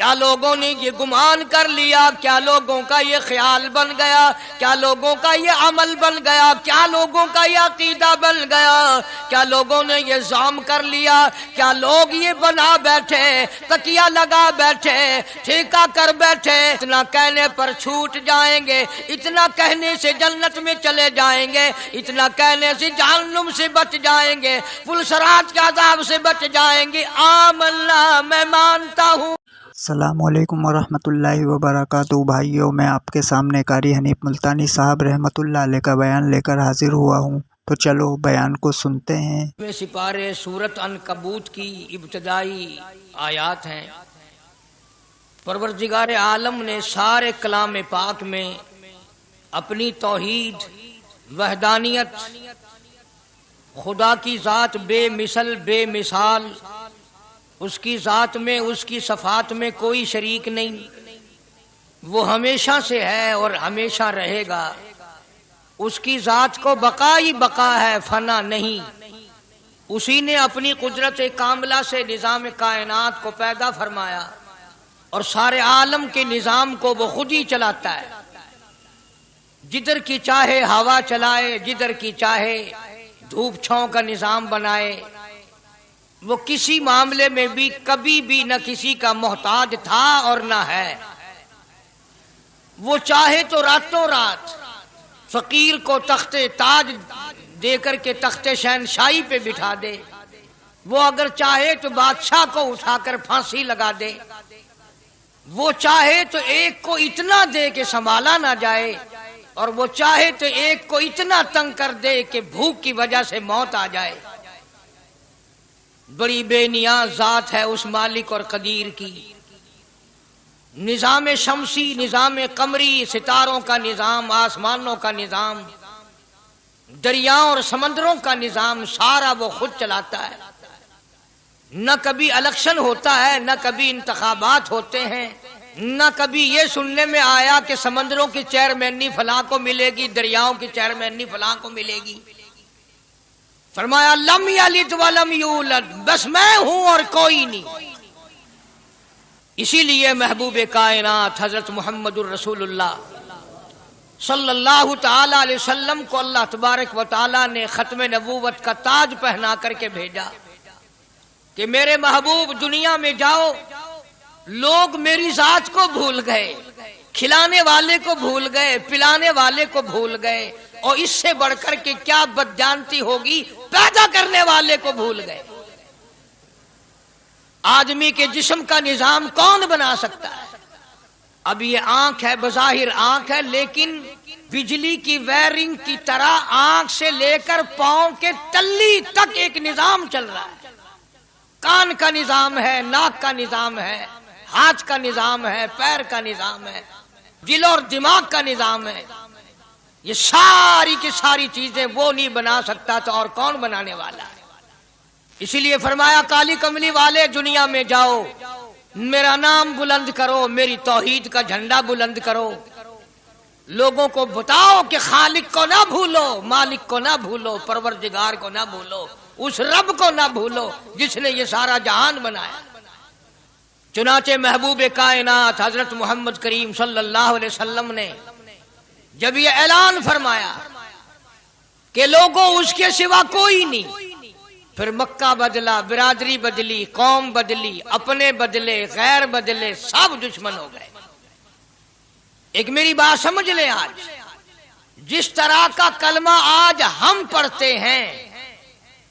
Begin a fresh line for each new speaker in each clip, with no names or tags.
کیا لوگوں نے یہ گمان کر لیا؟ کیا لوگوں کا یہ خیال بن گیا؟ کیا لوگوں کا یہ عمل بن گیا؟ کیا لوگوں کا یہ عقیدہ بن گیا؟ کیا لوگوں نے یہ زعم کر لیا؟ کیا لوگ یہ بنا بیٹھے، تکیہ لگا بیٹھے، ٹھیکہ کر بیٹھے اتنا کہنے پر چھوٹ جائیں گے، اتنا کہنے سے جنت میں چلے جائیں گے، اتنا کہنے سے جہنم سے بچ جائیں گے، پلسرات کے عذاب سے بچ جائیں گے؟ آمنا، میں مانتا ہوں۔
السلام علیکم ورحمۃ اللہ وبرکاتہ۔ بھائیوں، میں آپ کے سامنے قاری حنیف ملتانی صاحب رحمۃ اللہ علیہ کا بیان لے کر حاضر ہوا ہوں، تو چلو بیان کو سنتے ہیں۔
میں سپارے سورت عنکبوت کی ابتدائی آیات ہیں۔ پروردگار عالم نے سارے کلام پاک میں اپنی توحید، وحدانیت، خدا کی ذات بے مثل بے مثال، اس کی ذات میں، اس کی صفات میں کوئی شریک نہیں، وہ ہمیشہ سے ہے اور ہمیشہ رہے گا، اس کی ذات کو بقا ہی بقا ہے، فنا نہیں۔ اسی نے اپنی قدرت کاملہ سے نظام کائنات کو پیدا فرمایا اور سارے عالم کے نظام کو وہ خود ہی چلاتا ہے، جدھر کی چاہے ہوا چلائے، جدھر کی چاہے دھوپ چھاؤں کا نظام بنائے۔ وہ کسی معاملے میں بھی کبھی بھی نہ کسی کا محتاج تھا اور نہ ہے۔ وہ چاہے تو راتوں رات فقیر کو تخت تاج دے کر کے تخت شہنشاہی پہ بٹھا دے، وہ اگر چاہے تو بادشاہ کو اٹھا کر پھانسی لگا دے، وہ چاہے تو ایک کو اتنا دے کہ سنبھالا نہ جائے، اور وہ چاہے تو ایک کو اتنا تنگ کر دے کہ بھوک کی وجہ سے موت آ جائے۔ بڑی بے نیاز ذات ہے اس مالک اور قدیر کی۔ نظام شمسی، نظام قمری، ستاروں کا نظام، آسمانوں کا نظام، دریاؤں اور سمندروں کا نظام، سارا وہ خود چلاتا ہے۔ نہ کبھی الیکشن ہوتا ہے، نہ کبھی انتخابات ہوتے ہیں، نہ کبھی یہ سننے میں آیا کہ سمندروں کی چیئرمینی فلاں کو ملے گی، دریاؤں کی چیئرمینی فلاں کو ملے گی۔ فرمایا لم یلد ولم یولد، بس میں ہوں اور کوئی نہیں۔ اسی لیے محبوب کائنات حضرت محمد الرسول اللہ صلی اللہ تعالی علیہ وسلم کو اللہ تبارک و تعالی نے ختم نبوت کا تاج پہنا کر کے بھیجا کہ میرے محبوب دنیا میں جاؤ، لوگ میری ذات کو بھول گئے، کھلانے والے کو بھول گئے، پلانے والے کو بھول گئے، اور اس سے بڑھ کر کے کیا بدجانتی ہوگی، پیدا کرنے والے کو بھول گئے۔ آدمی کے جسم کا نظام کون بنا سکتا ہے؟ اب یہ آنکھ ہے، بظاہر آنکھ ہے، لیکن بجلی کی وائرنگ کی طرح آنکھ سے لے کر پاؤں کے تلی تک ایک نظام چل رہا ہے۔ کان کا نظام ہے، ناک کا نظام ہے، ہاتھ کا نظام ہے، پیر کا نظام ہے، دل اور دماغ کا نظام ہے۔ یہ ساری کی ساری چیزیں وہ نہیں بنا سکتا تو اور کون بنانے والا ہے؟ اسی لیے فرمایا کالی کملی والے دنیا میں جاؤ، میرا نام بلند کرو، میری توحید کا جھنڈا بلند کرو، لوگوں کو بتاؤ کہ خالق کو نہ بھولو، مالک کو نہ بھولو، پروردگار کو نہ بھولو، اس رب کو نہ بھولو جس نے یہ سارا جہان بنایا۔ چنانچہ محبوب کائنات حضرت محمد کریم صلی اللہ علیہ وسلم نے جب یہ اعلان فرمایا کہ لوگوں اس کے سوا کوئی نہیں، پھر مکہ بدلا، برادری بدلی، قوم بدلی، اپنے بدلے، غیر بدلے، سب دشمن ہو گئے۔ ایک میری بات سمجھ لیں، آج جس طرح کا کلمہ آج ہم پڑھتے ہیں،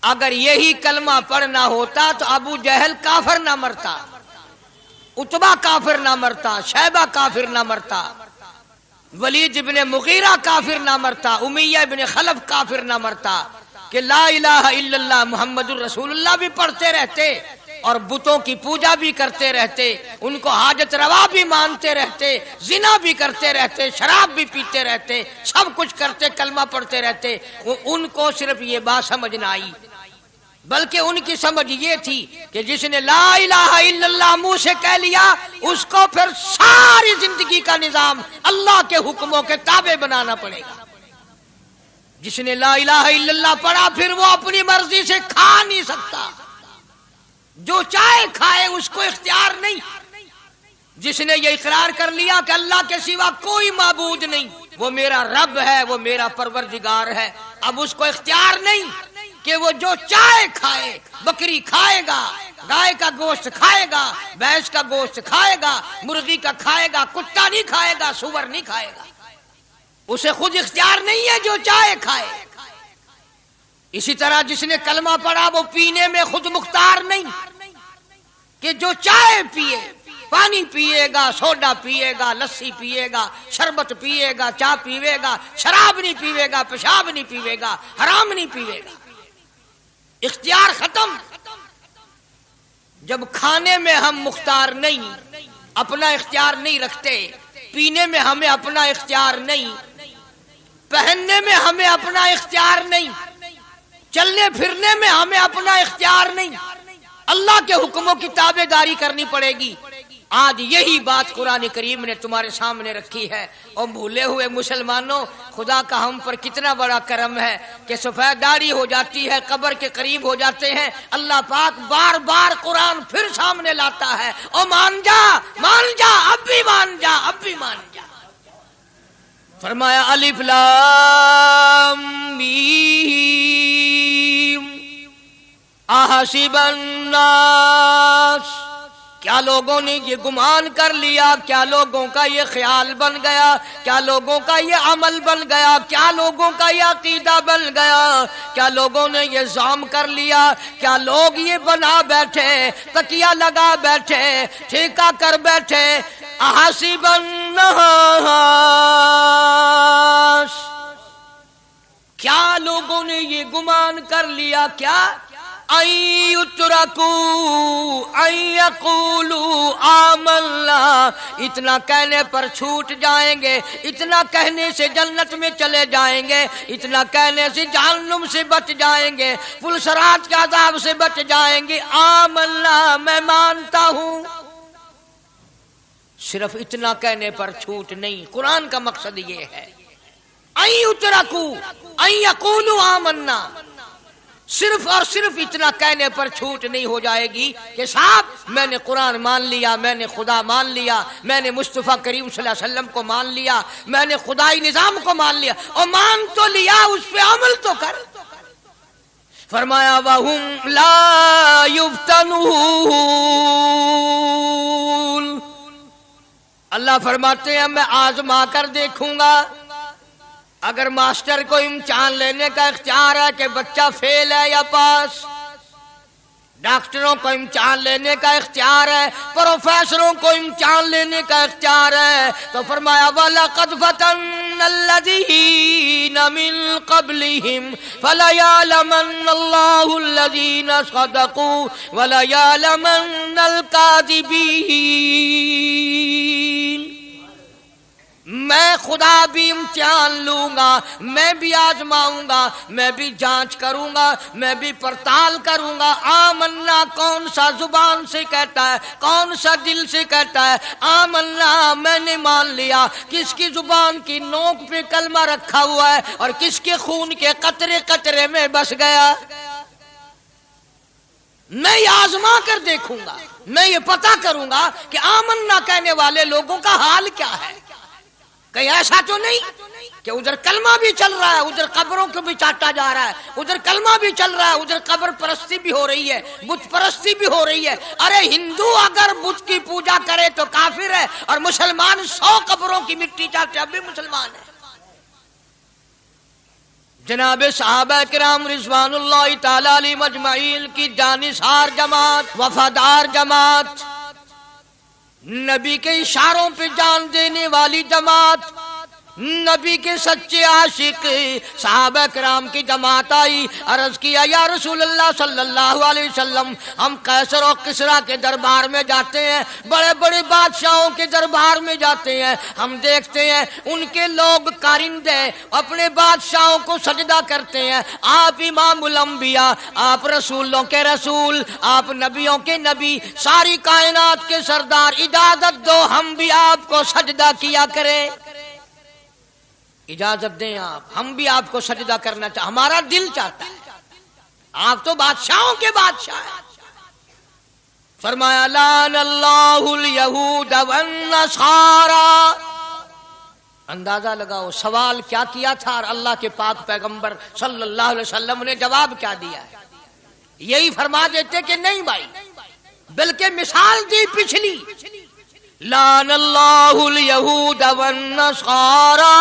اگر یہی کلمہ پڑھنا ہوتا تو ابو جہل کافر نہ مرتا، عتبہ کافر نہ مرتا، شیبہ کافر نہ مرتا، ولید ابن مغیرہ کافر نہ مرتا، امیہ ابن خلف کافر نہ مرتا، کہ لا الہ الا اللہ محمد الرسول اللہ بھی پڑھتے رہتے اور بتوں کی پوجا بھی کرتے رہتے، ان کو حاجت روا بھی مانتے رہتے، زنا بھی کرتے رہتے، شراب بھی پیتے رہتے، سب کچھ کرتے، کلمہ پڑھتے رہتے۔ ان کو صرف یہ بات سمجھ نہ آئی، بلکہ ان کی سمجھ یہ تھی کہ جس نے لا الہ الا اللہ منہ سے کہہ لیا، اس کو پھر ساری زندگی کا نظام اللہ کے حکموں کے تابع بنانا پڑے گا۔ جس نے لا الہ الا اللہ پڑھا، پھر وہ اپنی مرضی سے کھا نہیں سکتا، جو چاہے کھائے، اس کو اختیار نہیں۔ جس نے یہ اقرار کر لیا کہ اللہ کے سوا کوئی معبود نہیں، وہ میرا رب ہے، وہ میرا پروردگار ہے، اب اس کو اختیار نہیں کہ وہ جو چاہے کھائے، بکری کھائے گا، گائے کا گوشت کھائے گا، بھینس کا گوشت کھائے گا، مرغی کا کھائے گا، کتا نہیں کھائے گا، سور نہیں کھائے گا، اسے خود اختیار نہیں ہے، جو چاہے کھائے۔ اسی طرح جس نے کلمہ پڑھا وہ پینے میں خود مختار نہیں کہ جو چاہے پیے، پانی پیے گا، سوڈا پیے گا، لسی پیے گا، شربت پیے گا، چائے پیے گا، شراب نہیں پیے گا، پیشاب نہیں پیے گا، حرام نہیں پیے گا، اختیار ختم۔ جب کھانے میں ہم مختار نہیں، اپنا اختیار نہیں رکھتے، پینے میں ہمیں اپنا اختیار نہیں، پہننے میں ہمیں اپنا اختیار نہیں، چلنے پھرنے میں ہمیں اپنا اختیار نہیں، اللہ کے حکموں کی تابع داری کرنی پڑے گی۔ آج یہی بات قرآن کریم نے تمہارے سامنے رکھی ہے۔ اور بھولے ہوئے مسلمانوں، خدا کا ہم پر کتنا بڑا کرم ہے کہ سفید داڑھی ہو جاتی ہے، قبر کے قریب ہو جاتے ہیں، اللہ پاک بار بار قرآن پھر سامنے لاتا ہے، اور مان جا، اب بھی مان جا، اب بھی مان جا۔ فرمایا الف لام میم احسب الناس، کیا لوگوں نے یہ گمان کر لیا، کیا لوگوں کا یہ خیال بن گیا، کیا لوگوں کا یہ عمل بن گیا، کیا لوگوں کا یہ عقیدہ بن گیا، کیا لوگوں نے یہ ظام کر لیا، کیا لوگ یہ بنا بیٹھے، تکیہ لگا بیٹھے، ٹھیکہ کر بیٹھے، احسب الناس، کیا لوگوں نے یہ گمان کر لیا، کیا ان یترکوا ان یقولوا آمنا، اتنا کہنے پر چھوٹ جائیں گے، اتنا کہنے سے جنت میں چلے جائیں گے، اتنا کہنے سے جہنم سے بچ جائیں گے، پلسرات کے عذاب سے بچ جائیں گے، آمنا میں مانتا ہوں۔ صرف اتنا کہنے پر چھوٹ نہیں، قرآن کا مقصد یہ ہے ان یترکوا ان یقولوا آمنا، صرف اور صرف اتنا کہنے پر چھوٹ نہیں ہو جائے گی کہ صاحب میں نے قرآن مان لیا، میں نے خدا مان لیا، میں نے مصطفیٰ کریم صلی اللہ علیہ وسلم کو مان لیا، میں نے خدائی نظام کو مان لیا، اور مان تو لیا، اس پہ عمل تو کر۔ فرمایا وَهُمْ لَا يُفْتَنُونَ، اللہ فرماتے ہیں میں آزما کر دیکھوں گا۔ اگر ماسٹر کو امتحان لینے کا اختیار ہے کہ بچہ فیل ہے یا پاس، ڈاکٹروں کو امتحان لینے کا اختیار ہے، پروفیسروں کو امتحان لینے کا اختیار ہے، تو فرمایا وَلَقَدْ فَتَنَّ الَّذِينَ مِن قَبْلِهِمْ فَلَيَعْلَمَنَّ اللَّهُ الَّذِينَ صَدَقُوا وَلَيَعْلَمَنَّ الْكَاذِبِينَ۔ میں خدا بھی امتحان لوں گا، میں بھی آزماؤں گا، میں بھی جانچ کروں گا، میں بھی پڑتال کروں گا۔ آمنا کون سا زبان سے کہتا ہے، کون سا دل سے کہتا ہے، آمنا میں نے مان لیا، کس کی زبان کی نوک پہ کلمہ رکھا ہوا ہے اور کس کے خون کے قطرے قطرے میں بس گیا۔ میں یہ آزما کر دیکھوں گا، میں یہ پتہ کروں گا کہ آمنا کہنے والے لوگوں کا حال کیا ہے۔ کہیں ایسا تو نہیں کہ ادھر کلمہ بھی چل رہا ہے، ادھر قبروں کو بھی چاٹا جا رہا ہے، ادھر کلمہ بھی چل رہا ہے، ادھر قبر پرستی بھی ہو رہی ہے، بت پرستی بھی ہو رہی ہے۔ ارے ہندو اگر بت کی پوجا کرے تو کافر ہے، اور مسلمان 100 قبروں کی مٹی چاٹے اب بھی مسلمان ہے۔ جناب صحابہ کرام رضوان اللہ تعالی علیہم اجمعین کی جانثار جماعت، وفادار جماعت، نبی کے اشاروں پہ جان دینے والی جماعت، نبی کے سچے عاشق صحابہ کرام کی جماعت آئی، عرض کیا یا رسول اللہ صلی اللہ علیہ وسلم، ہم قیصر و کسریٰ کے دربار میں جاتے ہیں، بڑے بڑے بادشاہوں کے دربار میں جاتے ہیں، ہم دیکھتے ہیں ان کے لوگ کارندے اپنے بادشاہوں کو سجدہ کرتے ہیں، آپ امام الانبیاء، آپ رسولوں کے رسول، آپ نبیوں کے نبی، ساری کائنات کے سردار، اجازت دو ہم بھی آپ کو سجدہ کیا کریں، اجازت دیں آپ، ہم بھی آپ کو سجدہ کرنا چاہتے، ہمارا دل چاہتا ہے، آپ تو بادشاہوں کے بادشاہ ہیں۔ فرمایا لعن اللہ الیہود والنصارى. اندازہ لگاؤ سوال کیا کیا تھا اور اللہ کے پاک پیغمبر صلی اللہ علیہ وسلم نے جواب کیا دیا ہے. یہی فرما دیتے کہ نہیں بھائی، بلکہ مثال دی پچھلی، لعن اللہ الیہود والنصارى.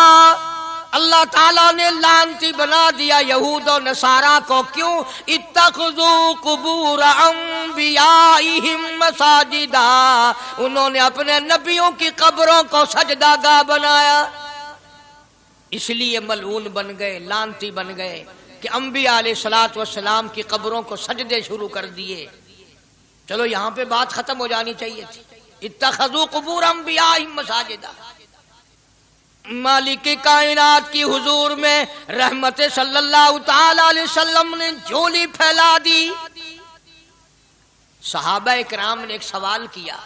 اللہ تعالیٰ نے لعنتی بنا دیا یہود و نصارہ کو. کیوں؟ اتخذوا قبور انبیائہم مساجدا، انہوں نے اپنے نبیوں کی قبروں کو سجدہ گاہ بنایا، اس لیے ملعون بن گئے، لعنتی بن گئے کہ انبیاء علیہ الصلوۃ والسلام کی قبروں کو سجدے شروع کر دیے. چلو یہاں پہ بات ختم ہو جانی چاہیے تھی. اتخذوا قبور انبیائہم مساجدا. مالک کائنات کی حضور میں رحمت صلی اللہ تعالی علیہ وسلم نے جھولی پھیلا دی. صحابہ اکرام نے ایک سوال کیا،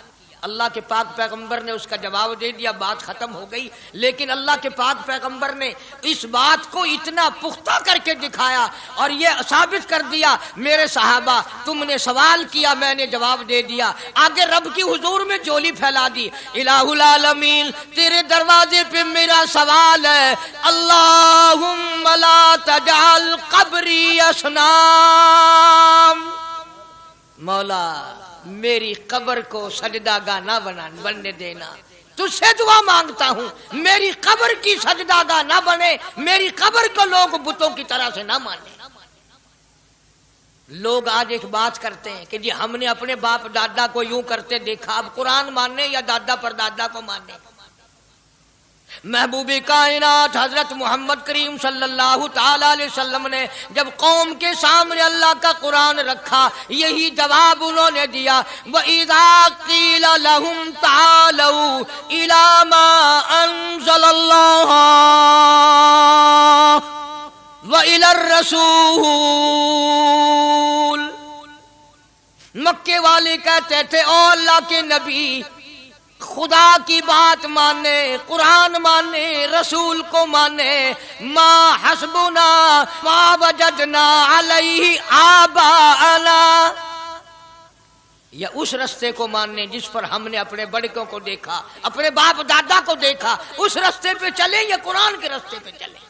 اللہ کے پاک پیغمبر نے اس کا جواب دے دیا، بات ختم ہو گئی. لیکن اللہ کے پاک پیغمبر نے اس بات کو اتنا پختہ کر کے دکھایا اور یہ ثابت کر دیا، میرے صحابہ تم نے سوال کیا، میں نے جواب دے دیا. آگے رب کی حضور میں جھولی پھیلا دی. الہ العالمین تیرے دروازے پہ میرا سوال ہے، اللہم لا تجعل قبری اصنام. مولا میری قبر کو سجدہ گاہ نہ بننے دینا، تجھ سے دعا مانگتا ہوں میری قبر کی سجدہ گاہ نہ بنے، میری قبر کو لوگ بتوں کی طرح سے نہ مانے. لوگ آج ایک بات کرتے ہیں کہ جی ہم نے اپنے باپ دادا کو یوں کرتے دیکھا، اب قرآن ماننے یا دادا پر دادا کو ماننے. محبوب کائنات حضرت محمد کریم صلی اللہ تعالی علیہ وسلم نے جب قوم کے سامنے اللہ کا قرآن رکھا، یہی جواب انہوں نے دیا، وَإِذَا قِيلَ لَهُمْ تَعَالَوْا إِلَى مَا أَنزَلَ اللَّهُ وَإِلَى الرَّسُولِ. مکے والے کہتے تھے او اللہ کے نبی، خدا کی بات مانے، قرآن مانے، رسول کو مانے، ما حسبنا ما وجدنا علیہ آباءنا، یا اس رستے کو ماننے جس پر ہم نے اپنے بڑکوں کو دیکھا، اپنے باپ دادا کو دیکھا، اس رستے پہ چلیں یا قرآن کے رستے پہ چلیں.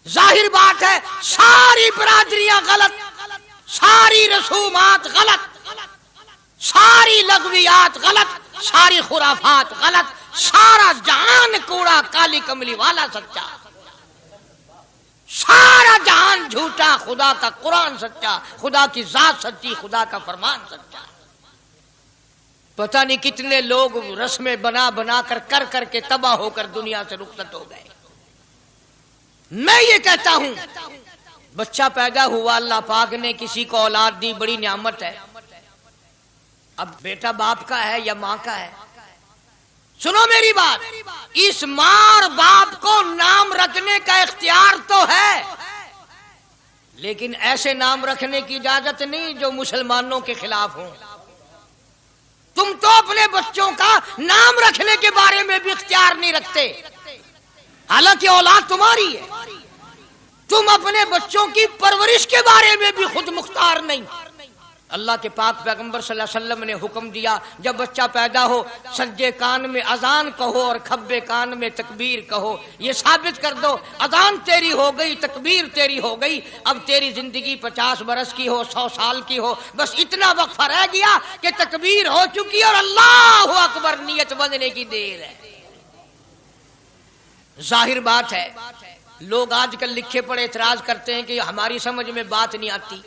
ظاہر بات ہے ساری برادریاں غلط، ساری رسومات غلط، ساری لغویات غلط، ساری خرافات غلط، سارا جہان کوڑا، کالی کملی والا سچا، سارا جہان جھوٹا، خدا کا قرآن سچا، خدا کی ذات سچی، خدا کا فرمان سچا. پتہ نہیں کتنے لوگ رسمیں بنا بنا کر کر کے تباہ ہو کر دنیا سے رخصت ہو گئے. میں یہ کہتا ہوں بچہ پیدا ہوا، اللہ پاک نے کسی کو اولاد دی، بڑی نعمت ہے. اب بیٹا باپ کا ہے یا ماں کا ہے؟ سنو میری بات، اس ماں اور باپ کو نام رکھنے کا اختیار تو ہے، لیکن ایسے نام رکھنے کی اجازت نہیں جو مسلمانوں کے خلاف ہوں. تم تو اپنے بچوں کا نام رکھنے کے بارے میں بھی اختیار نہیں رکھتے، حالانکہ اولاد تمہاری ہے. تم اپنے بچوں کی پرورش کے بارے میں بھی خود مختار نہیں. اللہ کے پاک پیغمبر صلی اللہ علیہ وسلم نے حکم دیا جب بچہ پیدا ہو سجے کان میں اذان کہو اور کھبے کان میں تکبیر کہو. یہ ثابت کر دو اذان تیری ہو گئی، تکبیر تیری ہو گئی، اب تیری زندگی 50 برس کی ہو، 100 سال کی ہو، بس اتنا وقفہ رہ گیا کہ تکبیر ہو چکی اور اللہ اکبر نیت بندنے کی دیر ہے. ظاہر بات ہے لوگ آج کل لکھے پڑے اعتراض کرتے ہیں کہ ہماری سمجھ میں بات نہیں آتی،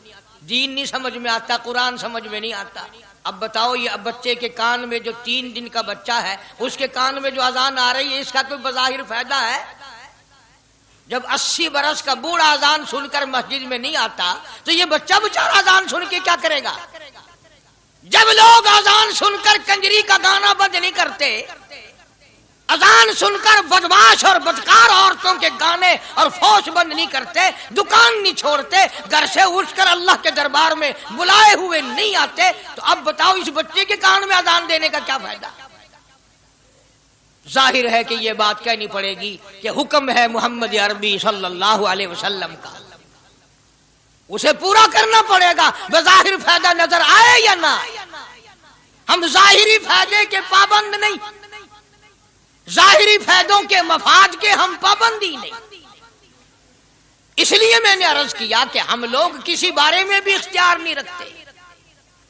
دین نہیں سمجھ میں آتا، قرآن سمجھ میں نہیں آتا. اب بتاؤ یہ بچے کے کان میں جو 3 دن کا بچہ ہے اس کے کان میں جو اذان آ رہی ہے اس کا کوئی بظاہر فائدہ ہے؟ جب 80 برس کا بوڑھا اذان سن کر مسجد میں نہیں آتا تو یہ بچہ بیچارہ اذان سن کے کیا کرے گا؟ جب لوگ اذان سن کر کنجری کا گانا بند نہیں کرتے، اذان سن کر بدماش اور بدکار عورتوں کے گانے اور فوش بند نہیں کرتے، دکان نہیں چھوڑتے، گھر سے اٹھ کر اللہ کے دربار میں بلائے ہوئے نہیں آتے، تو اب بتاؤ اس بچے کے کان میں اذان دینے کا کیا فائدہ؟ ظاہر ہے کہ یہ بات کہنی پڑے گی کہ حکم ہے محمد عربی صلی اللہ علیہ وسلم کا. اسے پورا کرنا پڑے گا، بظاہر فائدہ نظر آئے یا نہ آئے۔ ہم ظاہری فائدے کے پابند نہیں، ظاہری فائدوں کے مفاد کے ہم پابندی نہیں۔ اس لیے میں نے عرض کیا کہ ہم لوگ کسی بارے میں بھی اختیار نہیں رکھتے،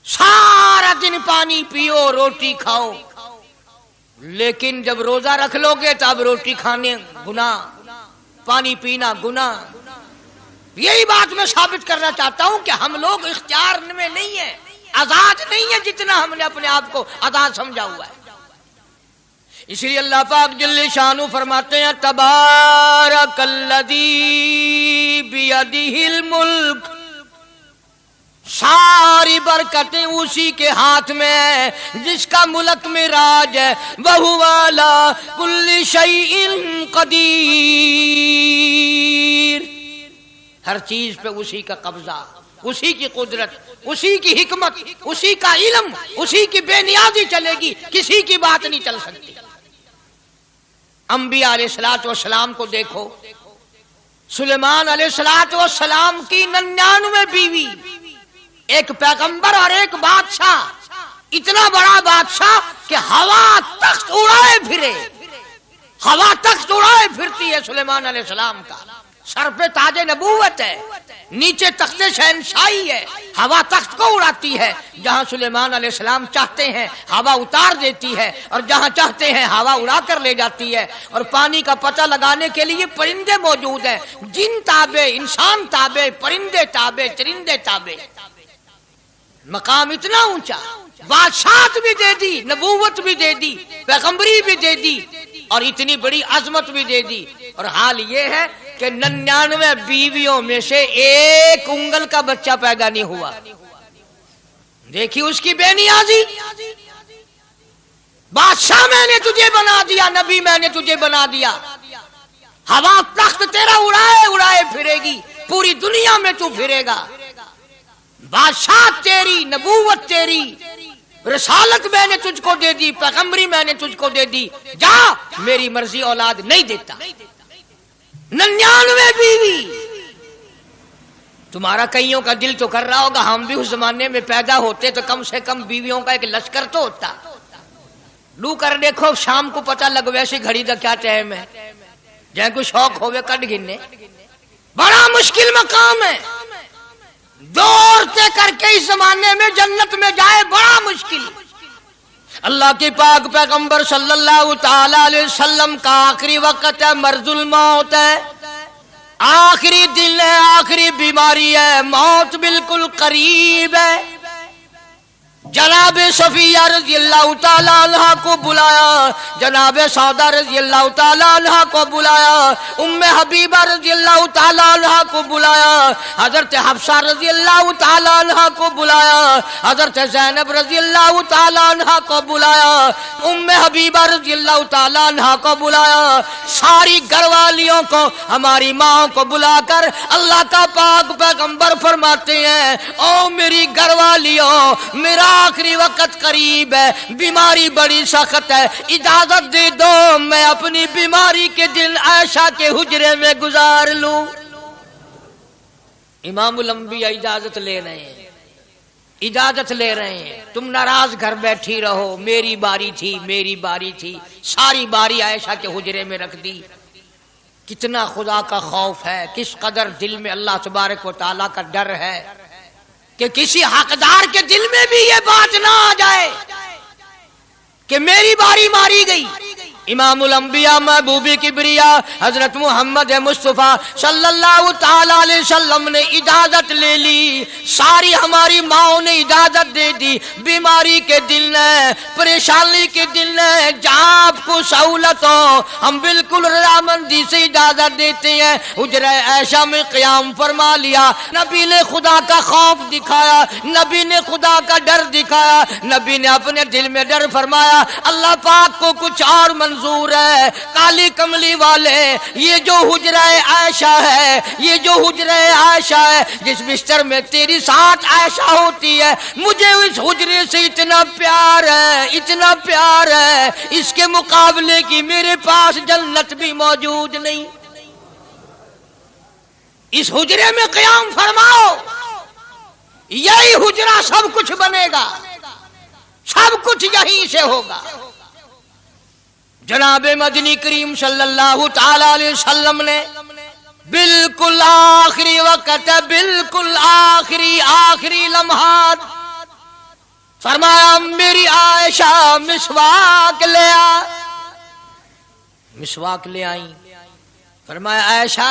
سارا دن پانی پیو روٹی کھاؤ، لیکن جب روزہ رکھ لو گے تو اب روٹی کھانے گناہ، پانی پینا گناہ۔ یہی بات میں ثابت کرنا چاہتا ہوں کہ ہم لوگ اختیار میں نہیں ہیں، آزاد نہیں ہے جتنا ہم نے اپنے آپ کو آزاد سمجھا ہوا ہے۔ اس لیے اللہ پاک جل شانہ فرماتے ہیں تبارک الذی بیدہ الملک، ساری برکتیں اسی کے ہاتھ میں ہیں جس کا ملک میں راج ہے، وَهُوَ عَلَىٰ كُلِّ شَيْءٍ قدیر، ہر چیز پہ اسی کا قبضہ، اسی کی قدرت، اسی کی حکمت، اسی کا علم، اسی کی بے نیازی چلے گی، کسی کی بات نہیں چل سکتی۔ انبیاء علیہ السلام کو دیکھو، سلیمان علیہ السلام کی 99 بیوی، ایک پیغمبر اور ایک بادشاہ، اتنا بڑا بادشاہ کہ ہوا تخت اڑائے پھرے، ہوا تخت اڑائے پھرتی ہے سلیمان علیہ السلام کا، سر پہ تاج نبوت ہے، نیچے تخت شہنشاہی ہے، ہوا تخت کو اڑاتی ہے، جہاں سلیمان علیہ السلام چاہتے ہیں ہوا اتار دیتی ہے، اور جہاں چاہتے ہیں ہوا اڑا کر لے جاتی ہے، اور پانی کا پتہ لگانے کے لیے پرندے موجود ہیں، جن تابع، انسان تابع، پرندے تابع، چرندے تابع، مقام اتنا اونچا، بادشاہت بھی دے دی، نبوت بھی دے دی، پیغمبری بھی دے دی، اور اتنی بڑی عظمت بھی دے دی، اور حال یہ ہے کہ 99 بیویوں میں سے ایک انگل کا بچہ پیدا نہیں ہوا۔ دیکھی اس کی بے نیازی، بادشاہ میں نے تجھے بنا دیا، نبی میں نے تجھے بنا دیا، ہوا تخت تیرا اڑائے اڑائے پھرے گی، پوری دنیا میں تو پھرے گا، بادشاہ تیری، نبوت تیری، رسالت میں نے تجھ کو دے دی، پیغمبری میں نے تجھ کو دے دی، جا میری مرضی اولاد نہیں دیتا۔ 99 بیوی، تمہارا کئیوں کا دل تو کر رہا ہوگا ہم بھی اس زمانے میں پیدا ہوتے تو کم سے کم بیویوں کا ایک لشکر تو ہوتا۔ لو کر دیکھو شام کو پتہ لگ ویسے گھڑی دا کیا ٹائم ہے، جہاں کوئی شوق ہوئے کٹ گننے، بڑا مشکل مقام ہے، دو عورتیں کر کے اس زمانے میں جنت میں جائے بڑا مشکل۔ اللہ کے پاک پیغمبر صلی اللہ تعالی علیہ وسلم کا آخری وقت ہے، مرض الموت ہے، آخری دن ہے، آخری بیماری ہے، موت بالکل قریب ہے۔ جناب صفیہ رضی اللہ تعالی عنہ کو بلایا، جناب سودا رضی اللہ تعالی عنہ کو بلایا، ام حبیبہ رضی اللہ تعالی عنہ کو بلایا، حضرت حفصہ رضی اللہ تعالی عنہ کو بلایا، حضرت زینب رضی اللہ تعالی عنہ کو بلایا، ام حبیبہ رضی اللہ تعالی عنہ کو بلایا، ساری گھر والیوں کو، ہماری ماں کو بلا کر اللہ کا پاک پیغمبر فرماتے ہیں، او میری گھر والیوں، میرا آخری وقت قریب ہے، بیماری بڑی سخت ہے، اجازت دے دو میں اپنی بیماری کے دن عائشہ کے حجرے میں گزار لوں۔ امام الانبیاء اجازت لے رہے ہیں، اجازت لے رہے ہیں، تم ناراض گھر بیٹھی رہو، میری باری تھی، میری باری تھی، ساری باری عائشہ کے حجرے میں رکھ دی۔ کتنا خدا کا خوف ہے، کس قدر دل میں اللہ تبارک و تعالیٰ کا ڈر ہے کہ کسی حقدار کے دل میں بھی یہ بات نہ آ جائے کہ میری باری ماری گئی۔ امام الانبیاء محبوب کبریا حضرت محمد مصطفیٰ صلی اللہ تعالی علیہ وسلم نے اجازت لے لی، ساری ہماری ماؤں نے اجازت دے دی، بیماری کے دن ہے، پریشانی کے دن ہے، جہاں آپ کو سہولت ہو ہم بالکل رضامندی سے اجازت دیتے ہیں۔ حجرہ عائشہ میں قیام فرما لیا، نبی نے خدا کا خوف دکھایا، نبی نے خدا کا ڈر دکھایا، نبی نے اپنے دل میں ڈر فرمایا اللہ پاک کو کچھ اور منظور ہے، کالی کملی والے، یہ جو حجرہ عائشہ ہے، یہ جو حجرہ عائشہ ہے جس بستر میں تیری ساتھ عائشہ ہوتی ہے، مجھے اس حجرے سے اتنا پیار ہے، اتنا پیار ہے، اس کے مقابلے کی میرے پاس جنت بھی موجود نہیں۔ اس حجرے میں قیام فرماؤ، یہی حجرہ سب کچھ بنے گا، سب کچھ یہیں سے ہوگا۔ جناب مدنی کریم صلی اللہ تعالی علیہ وسلم نے بالکل آخری وقت، بالکل آخری لمحات فرمایا میری عائشہ مسواک لے آ۔ مسواک لے آئی، فرمایا عائشہ،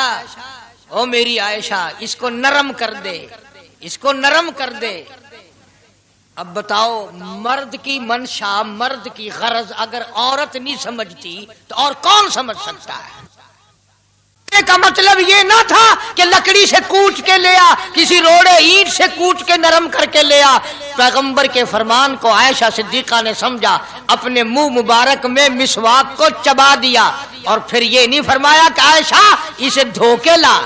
او میری عائشہ اس کو نرم کر دے، اس کو نرم کر دے۔ اب بتاؤ، مرد کی منشا، مرد کی غرض اگر عورت نہیں سمجھتی تو اور کون سمجھ سکتا ہے؟ کا مطلب یہ نہ تھا کہ لکڑی سے کوٹ کے لیا، کسی روڑے اینٹ سے کوٹ کے نرم کر کے لیا۔ پیغمبر کے فرمان کو عائشہ صدیقہ نے سمجھا، اپنے منہ مبارک میں مسواک کو چبا دیا، اور پھر یہ نہیں فرمایا کہ عائشہ اسے دھو کے لا،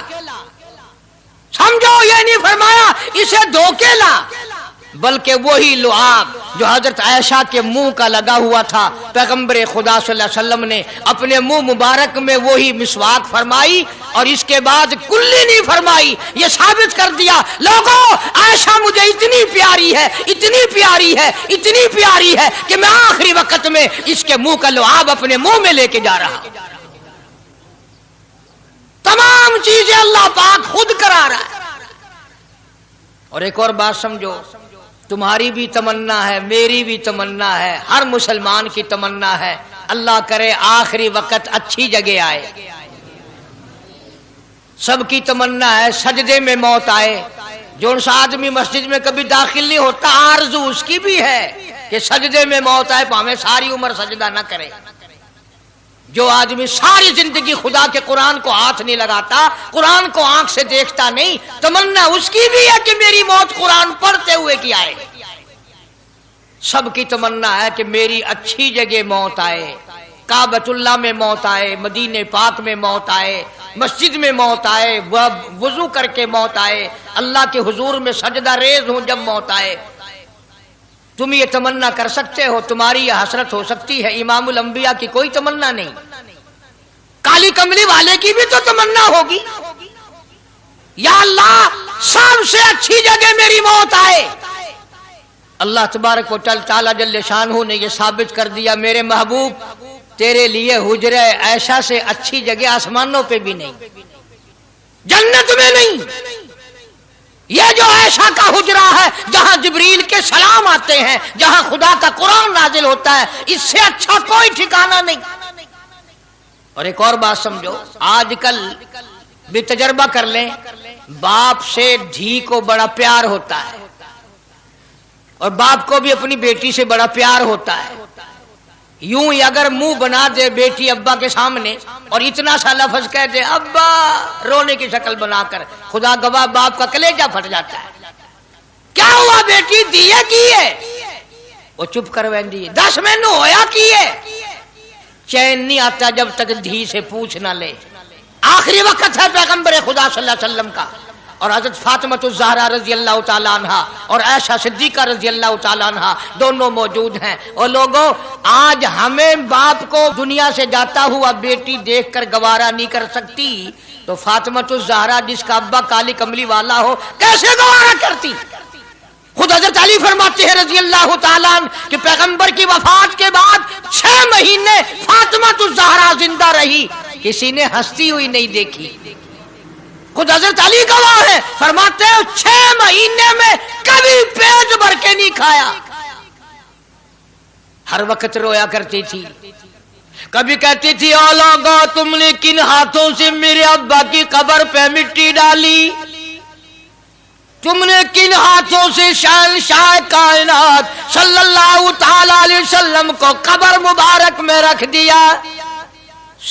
سمجھو یہ نہیں فرمایا اسے دھو کے لا، بلکہ وہی لعاب جو حضرت عائشہ کے منہ کا لگا ہوا تھا، پیغمبر خدا صلی اللہ علیہ وسلم نے اپنے منہ مبارک میں وہی مسواک فرمائی، اور اس کے بعد کلی نہیں فرمائی۔ یہ ثابت کر دیا لوگوں، عائشہ مجھے اتنی پیاری ہے، اتنی پیاری ہے، اتنی پیاری ہے کہ میں آخری وقت میں اس کے منہ کا لعاب اپنے منہ میں لے کے جا رہا ہوں۔ تمام چیزیں اللہ پاک خود کرا رہا ہے۔ اور ایک اور بات سمجھو، تمہاری بھی تمنا ہے، میری بھی تمنا ہے، ہر مسلمان کی تمنا ہے، اللہ کرے آخری وقت اچھی جگہ آئے۔ سب کی تمنا ہے سجدے میں موت آئے۔ جو ان آدمی مسجد میں کبھی داخل نہیں ہوتا، آرزو اس کی بھی ہے کہ سجدے میں موت آئے، پاویں ساری عمر سجدہ نہ کرے۔ جو آدمی ساری زندگی خدا کے قرآن کو ہاتھ نہیں لگاتا، قرآن کو آنکھ سے دیکھتا نہیں، تمنا اس کی بھی ہے کہ میری موت قرآن پڑھتے ہوئے کی آئے۔ سب کی تمنا ہے کہ میری اچھی جگہ موت آئے، کعبۃ اللہ میں موت آئے، مدینے پاک میں موت آئے، مسجد میں موت آئے، وضو کر کے موت آئے، اللہ کے حضور میں سجدہ ریز ہوں جب موت آئے۔ تم یہ تمنا کر سکتے ہو، تمہاری یہ حسرت ہو سکتی ہے، امام الانبیاء کی کوئی تمنا نہیں۔ کالی کملی والے کی بھی تو تمنا ہوگی، یا اللہ سب سے اچھی جگہ میری موت آئے۔ اللہ تبارک و تعالی جل شانہ نے یہ ثابت کر دیا، میرے محبوب تیرے لیے حجرہ عائشہ سے اچھی جگہ آسمانوں پہ بھی نہیں، جنت میں نہیں۔ یہ جو عائشہ کا حجرہ ہے، جہاں جبریل کے سلام آتے ہیں، جہاں خدا کا قرآن نازل ہوتا ہے، اس سے اچھا کوئی ٹھکانہ نہیں۔ اور ایک اور بات سمجھو، آج کل بھی تجربہ کر لیں، باپ سے دھی کو بڑا پیار ہوتا ہے، اور باپ کو بھی اپنی بیٹی سے بڑا پیار ہوتا ہے۔ یوں ہی اگر منہ بنا دے بیٹی ابا کے سامنے اور اتنا سا لفظ کہہ دے ابا، رونے کی شکل بنا کر، خدا گواہ باپ کا کلیجہ پھٹ جاتا ہے۔ کیا ہوا بیٹی، دیے کیے؟ وہ چپ کر ویندی، 10 مینو ہویا کیے؟ چین نہیں آتا جب تک دھی سے پوچھ نہ لے۔ آخری وقت ہے پیغمبر خدا صلی اللہ علیہ وسلم کا، اور حضرت فاطمہ الزہرا رضی اللہ تعالیٰ عنہ اور عائشہ صدیقہ رضی اللہ تعالیٰ عنہ دونوں موجود ہیں۔ اور لوگوں، آج ہمیں باپ کو دنیا سے جاتا ہوا بیٹی دیکھ کر گوارا نہیں کر سکتی، تو فاطمہ الزہرا جس کا ابا کالی کملی والا ہو کیسے گوارا کرتی؟ خود حضرت علی فرماتے ہیں رضی اللہ تعالیٰ عنہ کہ پیغمبر کی وفات کے بعد 6 مہینے فاطمہ الزہرا زندہ رہی، کسی نے ہنستی ہوئی نہیں دیکھی۔ خود حضرت علی گواہ ہے، فرماتے ہیں 6 مہینے میں کبھی پیٹ بھر کے نہیں کھایا، ہر وقت رویا کرتی تھی۔ کبھی کہتی تھی او لوگو، تم نے کن ہاتھوں سے میرے ابا کی قبر پہ مٹی ڈالی؟ تم نے کن ہاتھوں سے شہنشاہ کائنات صلی اللہ تعالی علیہ وسلم کو قبر مبارک میں رکھ دیا؟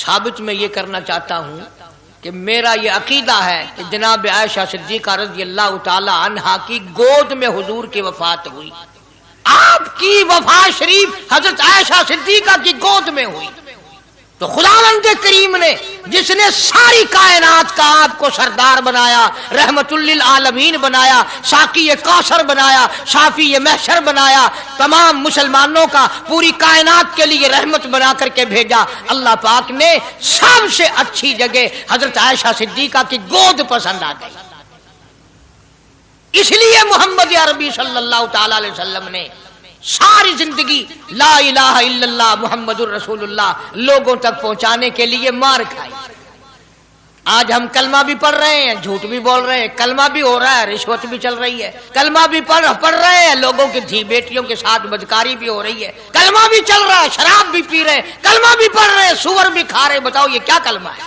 ثابت میں یہ کرنا چاہتا ہوں کہ میرا یہ عقیدہ ہے کہ جناب عائشہ صدیقہ رضی اللہ تعالی عنہا کی گود میں حضور کی وفات ہوئی۔ آپ کی وفات شریف حضرت عائشہ صدیقہ کی گود میں ہوئی۔ تو خداوند کریم نے جس نے ساری کائنات کا آپ کو سردار بنایا، رحمت للعالمین بنایا، ساقی کوثر بنایا، شافی محشر بنایا، تمام مسلمانوں کا پوری کائنات کے لیے رحمت بنا کر کے بھیجا، اللہ پاک نے سب سے اچھی جگہ حضرت عائشہ صدیقہ کی گود پسند آ گئی۔ اس لیے محمد عربی صلی اللہ تعالی علیہ وسلم نے ساری زندگی لا الہ الا اللہ محمد الرسول اللہ لوگوں تک پہنچانے کے لیے مار کھائی۔ آج ہم کلمہ بھی پڑھ رہے ہیں، جھوٹ بھی بول رہے ہیں، کلمہ بھی ہو رہا ہے، رشوت بھی چل رہی ہے، کلمہ بھی پڑھ رہے ہیں، لوگوں کی دھی بیٹیوں کے ساتھ بدکاری بھی ہو رہی ہے، کلمہ بھی چل رہا ہے، شراب بھی پی رہے ہیں، کلمہ بھی پڑھ رہے ہیں، سور بھی کھا رہے ہیں۔ بتاؤ یہ کیا کلمہ ہے؟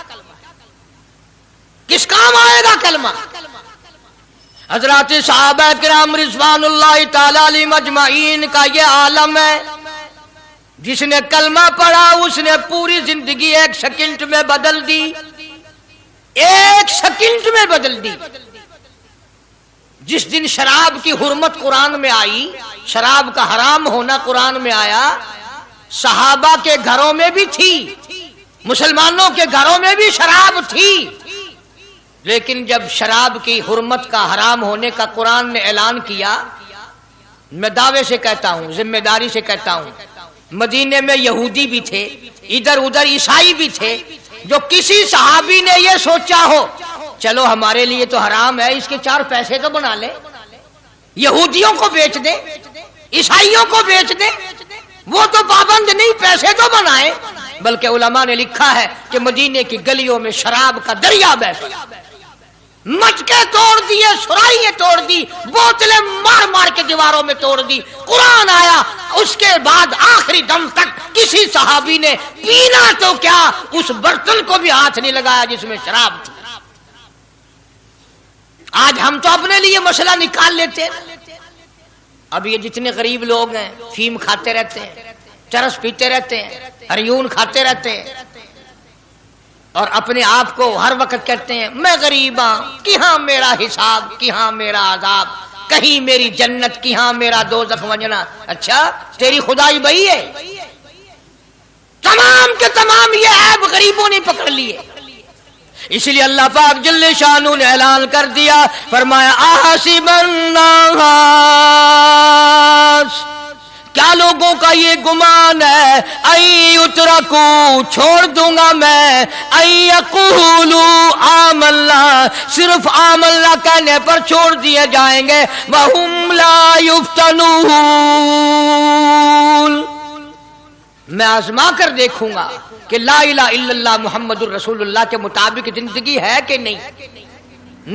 کس کام آئے گا کلمہ؟ حضرات صحابہ کرام رضوان اللہ تعالی علیہم اجمعین کا یہ عالم ہے، جس نے کلمہ پڑھا اس نے پوری زندگی ایک سیکنڈ میں بدل دی، ایک سیکنڈ میں بدل دی۔ جس دن شراب کی حرمت قرآن میں آئی، شراب کا حرام ہونا قرآن میں آیا، صحابہ کے گھروں میں بھی تھی، مسلمانوں کے گھروں میں بھی شراب تھی، لیکن جب شراب کی حرمت کا حرام ہونے کا قرآن نے اعلان کیا، میں دعوے سے کہتا ہوں، ذمہ داری سے کہتا ہوں، مدینے میں یہودی بھی تھے، ادھر ادھر عیسائی بھی تھے، جو کسی صحابی نے یہ سوچا ہو چلو ہمارے لیے تو حرام ہے، اس کے 4 پیسے تو بنا لے، یہودیوں کو بیچ دے، عیسائیوں کو بیچ دے، وہ تو پابند نہیں، پیسے تو بنائے۔ بلکہ علماء نے لکھا ہے کہ مدینے کی گلیوں میں شراب کا دریا بہہ پڑا، مٹکے توڑ دیے، سرائیاں توڑ دی، بوتلیں مار مار کے دیواروں میں توڑ دی، قرآن آیا، اس کے بعد آخری دم تک کسی صحابی نے پینا تو کیا اس برتن کو بھی ہاتھ نہیں لگایا جس میں شراب تھی۔ آج ہم تو اپنے لیے مسئلہ نکال لیتے ہیں۔ اب یہ جتنے غریب لوگ ہیں فیم کھاتے رہتے ہیں، چرس پیتے رہتے ہیں، ہریون کھاتے رہتے ہیں، اور اپنے آپ کو ہر وقت کہتے ہیں میں غریب ہاں، کہاں میرا حساب، کہاں میرا عذاب، کہیں میری جنت، کہاں میرا دوزخ وجنا۔ اچھا تیری خدائی بھئی ہے؟ تمام کے تمام یہ عیب غریبوں نے پکڑ لیے۔ اس لیے اللہ پاک جل شانہ نے اعلان کر دیا، فرمایا احسب الناس، کیا لوگوں کا یہ گمان ہے، ان یترکوا، چھوڑ دوں گا میں، ان یقولوا آمنا، صرف آمنا کہنے پر چھوڑ دیے جائیں گے، وہم لا یفتنون، میں آزما کر دیکھوں گا کہ لا الہ الا اللہ محمد الرسول اللہ کے مطابق زندگی ہے کہ نہیں،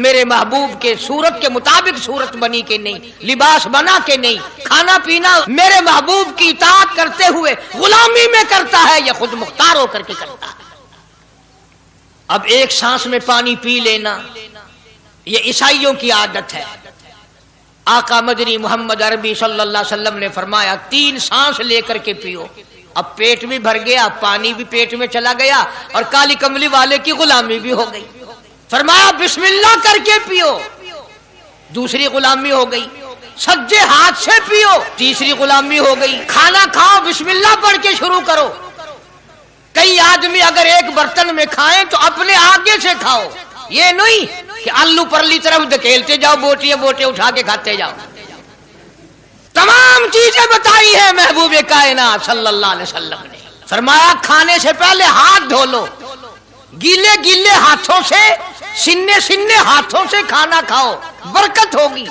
میرے محبوب کے صورت کے مطابق صورت بنی کہ نہیں، لباس بنا کہ نہیں، کھانا پینا میرے محبوب کی اطاعت کرتے ہوئے غلامی میں کرتا ہے یا خود مختار ہو کر کے کرتا ہے۔ اب ایک سانس میں پانی پی لینا یہ عیسائیوں کی عادت ہے۔ آقا مدنی محمد عربی صلی اللہ علیہ وسلم نے فرمایا 3 سانس لے کر کے پیو۔ اب پیٹ بھی بھر گیا، پانی بھی پیٹ میں چلا گیا، اور کالی کملی والے کی غلامی بھی ہو گئی۔ فرمایا بسم اللہ کر کے پیو، دوسری غلامی ہو گئی، سجے ہاتھ سے پیو، تیسری غلامی ہو گئی، کھانا کھاؤ بسم اللہ پڑھ کے شروع کرو۔ کئی آدمی اگر ایک برتن میں کھائیں تو اپنے آگے سے کھاؤ، یہ نہیں کہ آلو پرلی طرف دھکیلتے جاؤ، بوٹیاں بوٹے اٹھا کے کھاتے جاؤ۔ تمام چیزیں بتائی ہیں محبوب کائنات صلی اللہ علیہ وسلم نے۔ فرمایا کھانے سے پہلے ہاتھ دھو لو، گیلے گیلے ہاتھوں سے، سننے سننے ہاتھوں سے کھانا کھاؤ، برکت ہوگی۔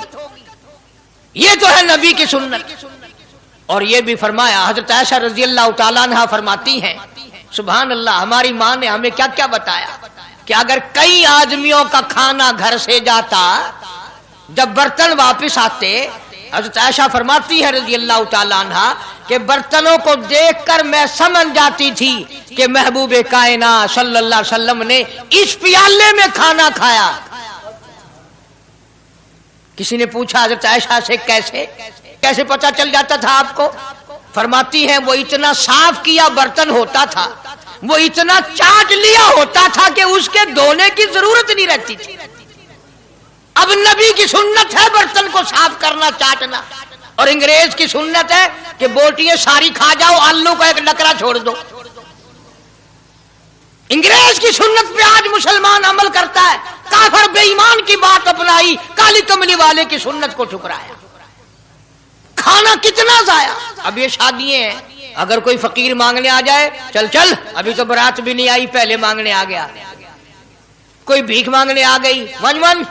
یہ تو ہے نبی کی سنت۔ اور یہ بھی فرمایا، حضرت عائشہ رضی اللہ تعالیٰ عنہ فرماتی ہیں، سبحان اللہ، ہماری ماں نے ہمیں کیا کیا بتایا کہ اگر کئی آدمیوں کا کھانا گھر سے جاتا، جب برتن واپس آتے، حضرت عائشہ فرماتی ہے رضی اللہ تعالیٰ عنہ کہ برتنوں کو دیکھ کر میں سمجھ جاتی تھی کہ محبوب کائنات صلی اللہ علیہ وسلم نے اس پیالے میں کھانا کھایا۔ کسی نے پوچھا حضرت عائشہ سے کیسے پتا چل جاتا تھا آپ کو؟ فرماتی ہیں وہ اتنا صاف کیا برتن ہوتا تھا، وہ اتنا چاٹ لیا ہوتا تھا کہ اس کے دھونے کی ضرورت نہیں رہتی تھی۔ اب نبی کی سنت ہے برتن کو صاف کرنا، چاٹنا، اور انگریز کی سنت ہے کہ بوٹیاں ساری کھا جاؤ، آلو کا ایک نکرا چھوڑ دو۔ انگریز کی سنت پہ آج مسلمان عمل کرتا ہے، کافر بے ایمان کی بات اپنائی، کالی کملی والے کی سنت کو ٹھکرایا، کھانا کتنا ضائع۔ اب یہ شادیاں ہیں، اگر کوئی فقیر مانگنے آ جائے، چل چل ابھی تو برات بھی نہیں آئی پہلے مانگنے آ گیا، کوئی بھیک مانگنے آ گئی، ون ون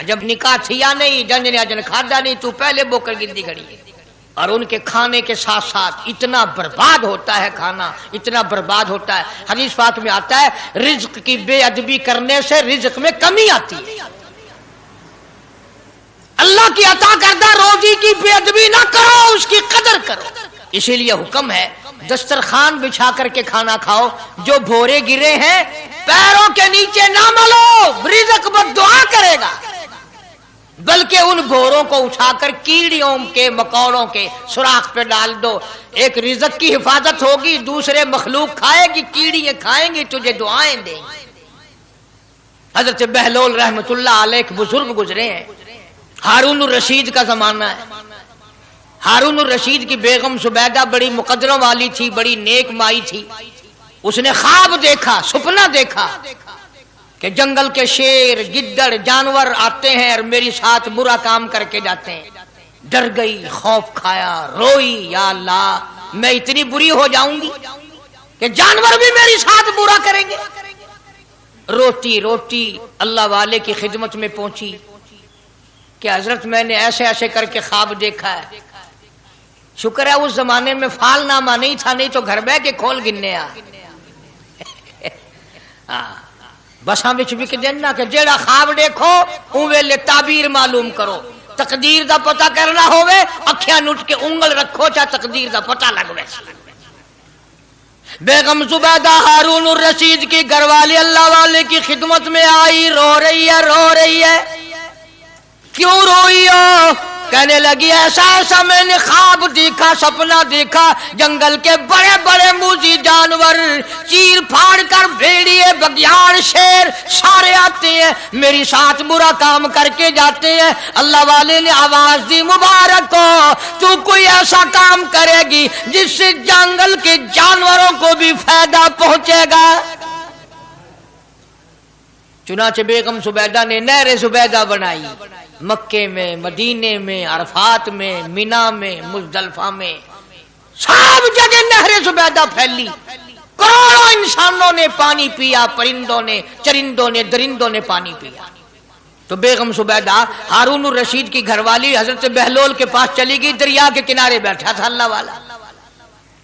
جب نکاح تھیا نہیں، جن نے اجن کھادا نہیں، تو پہلے بوکر گندی کھڑی ہے۔ اور ان کے کھانے کے ساتھ ساتھ اتنا برباد ہوتا ہے کھانا، اتنا برباد ہوتا ہے۔ حدیث پاک میں آتا ہے رزق کی بے ادبی کرنے سے رزق میں کمی آتی ہے، اللہ کی عطا کردہ روزی کی بے ادبی نہ کرو، اس کی قدر کرو۔ اسی لیے حکم ہے دسترخوان بچھا کر کے کھانا کھاؤ، جو بھورے گرے ہیں پیروں کے نیچے نہ ملو، رزق بد دعا کرے گا، بلکہ ان بھوروں کو اٹھا کر کیڑیوں کے مکوڑوں کے سوراخ پہ ڈال دو، ایک رزق کی حفاظت ہوگی، دوسرے مخلوق کھائے گی، کیڑیاں کھائیں گی، تجھے دعائیں دیں گی۔ حضرت بہلول رحمت اللہ علیہ ایک بزرگ گزرے ہیں، ہارون الرشید کا زمانہ ہے۔ ہارون الرشید کی بیگم زبیدہ بڑی مقدروں والی تھی، بڑی نیک مائی تھی۔ اس نے خواب دیکھا، سپنا دیکھا کہ جنگل کے شیر گدڑ جانور آتے ہیں اور میری ساتھ برا کام کر کے جاتے ہیں۔ ڈر گئی، خوف کھایا، روئی، یا اللہ میں اتنی بری ہو جاؤں گی کہ جانور بھی میری ساتھ برا کریں گے۔ روتی روتی اللہ والے کی خدمت میں پہنچی کہ حضرت میں نے ایسے ایسے کر کے خواب دیکھا ہے۔ شکر ہے اس زمانے میں فال نامہ نہیں تھا، نہیں تو گھر بہ کے کھول گننے آ بساں وچ وک دینا کہ جیڑا خواب دیکھو اون ویلے تعبیر معلوم کرو، تقدیر دا پتہ کرنا ہوئے اکھیاں نٹ کے انگل رکھو چا تقدیر دا پتہ لگ ویسے۔ بیگم زبیدہ ہارون الرشید کی گھر والی اللہ والے کی خدمت میں آئی، رو رہی ہے، کیوں روئی ہو؟ کہنے لگی ایسا ایسا میں نے خواب دیکھا، سپنا دیکھا، جنگل کے بڑے بڑے موذی جانور چیر پھاڑ کر بھیڑیے بگیاڑ شیر سارے آتے ہیں، میری ساتھ برا کام کر کے جاتے ہیں۔ اللہ والے نے آواز دی مبارک ہو، تو کوئی ایسا کام کرے گی جس سے جنگل کے جانوروں کو بھی فائدہ پہنچے گا۔ چنانچہ بیگم زبیدہ نے نہر زبیدہ بنائی، مکے میں، مدینے میں، عرفات میں، مینا میں، مزدلفہ میں، سب جگہ نہر زبیدہ پھیلی، کروڑوں انسانوں نے پانی پیا، پرندوں نے، چرندوں نے، درندوں نے پانی پیا۔ تو بیگم زبیدہ ہارون الرشید کی گھر والی حضرت بہلول کے پاس چلی گئی، دریا کے کنارے بیٹھا تھا اللہ والا۔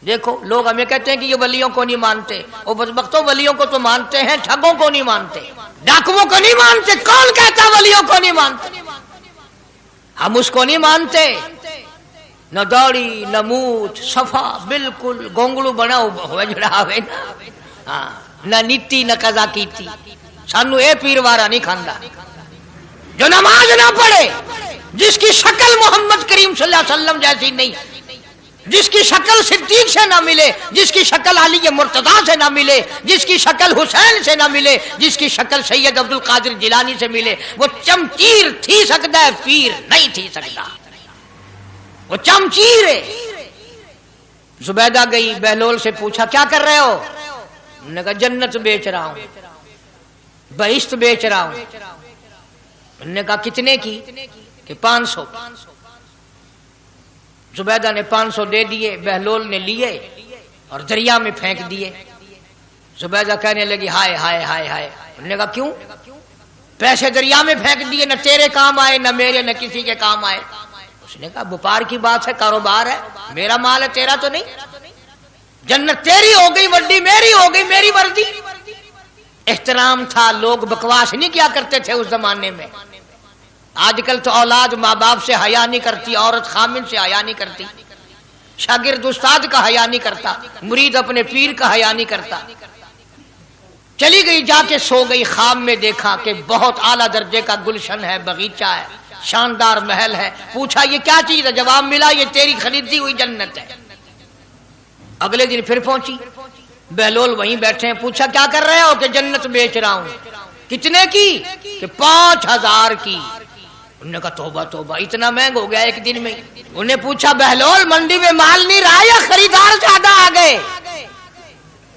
دیکھو لوگ ہمیں کہتے ہیں کہ یہ ولیوں کو نہیں مانتے، وہ بدبختوں ولیوں کو تو مانتے ہیں، ٹھگوں کو نہیں مانتے، ڈاکوؤں کو نہیں مانتے۔ کون کہتا ولیوں کو نہیں مانتے؟ ہم اس کو نہیں مانتے، نہ داڑھی نہ مونچھ، صفا بالکل گونگلو بنا ہوا جڑا ہوئے نا، نہ نیتی نہ قضا کیتی، سانو اے پیروارا نہیں کھاندا جو نماز نہ پڑھے، جس کی شکل محمد کریم صلی اللہ علیہ وسلم جیسی نہیں، جس کی شکل صدیق سے نہ ملے، جس کی شکل علی مرتضیٰ سے نہ ملے، جس کی شکل حسین سے نہ ملے، جس کی شکل سید عبد القادر جیلانی سے ملے، وہ چمچیر تھی سکتا ہے، پیر نہیں تھی سکتا، وہ چمچیر ہے۔ زبیدہ گئی، بہلول سے پوچھا کیا کر رہے ہو؟ انہوں نے کہا جنت بیچ رہا ہوں، بہشت بیچ رہا ہوں۔ انہوں نے کہا کتنے کی؟ کہ 500۔ زبیدہ نے 500 دے دیے، بہلول نے لیے اور دریا میں پھینک دیے۔ زبیدہ کہنے لگی ہائے ہائے ہائے ہائے۔ انہوں نے کہا کیوں؟ پیسے دریا میں پھینک دیے، نہ تیرے کام آئے نہ میرے نہ کسی کے کام آئے۔ اس نے کہا وپار کی بات ہے، کاروبار ہے، میرا مال ہے تیرا تو نہیں، جنت تیری ہو گئی، وڈی میری ہو گئی، میری وردی۔ احترام تھا، لوگ بکواس نہیں کیا کرتے تھے اس زمانے میں۔ آج کل تو اولاد ماں باپ سے حیا نہیں کرتی، عورت خامن سے حیا نہیں کرتی، شاگرد استاد کا حیا نہیں کرتا، مرید اپنے پیر کا حیا نہیں کرتا۔ چلی گئی، جا کے سو گئی، خواب میں دیکھا کہ بہت اعلیٰ درجے کا گلشن ہے، باغیچہ ہے، شاندار محل ہے۔ پوچھا یہ کیا چیز ہے؟ جواب ملا یہ تیری خریدی ہوئی جنت ہے۔ اگلے دن پھر پہنچی، بہلول وہیں بیٹھے ہیں، پوچھا کیا کر رہے ہو؟ کہ جنت بیچ رہا ہوں۔ کتنے کی؟ کہ 5000 کی۔ انہوں نے کہا توبہ توبہ، اتنا مہنگا ہو گیا ایک دن میں۔ انہوں نے پوچھا بہلول منڈی میں مال نہیں رہا یا خریدار زیادہ آ گئے؟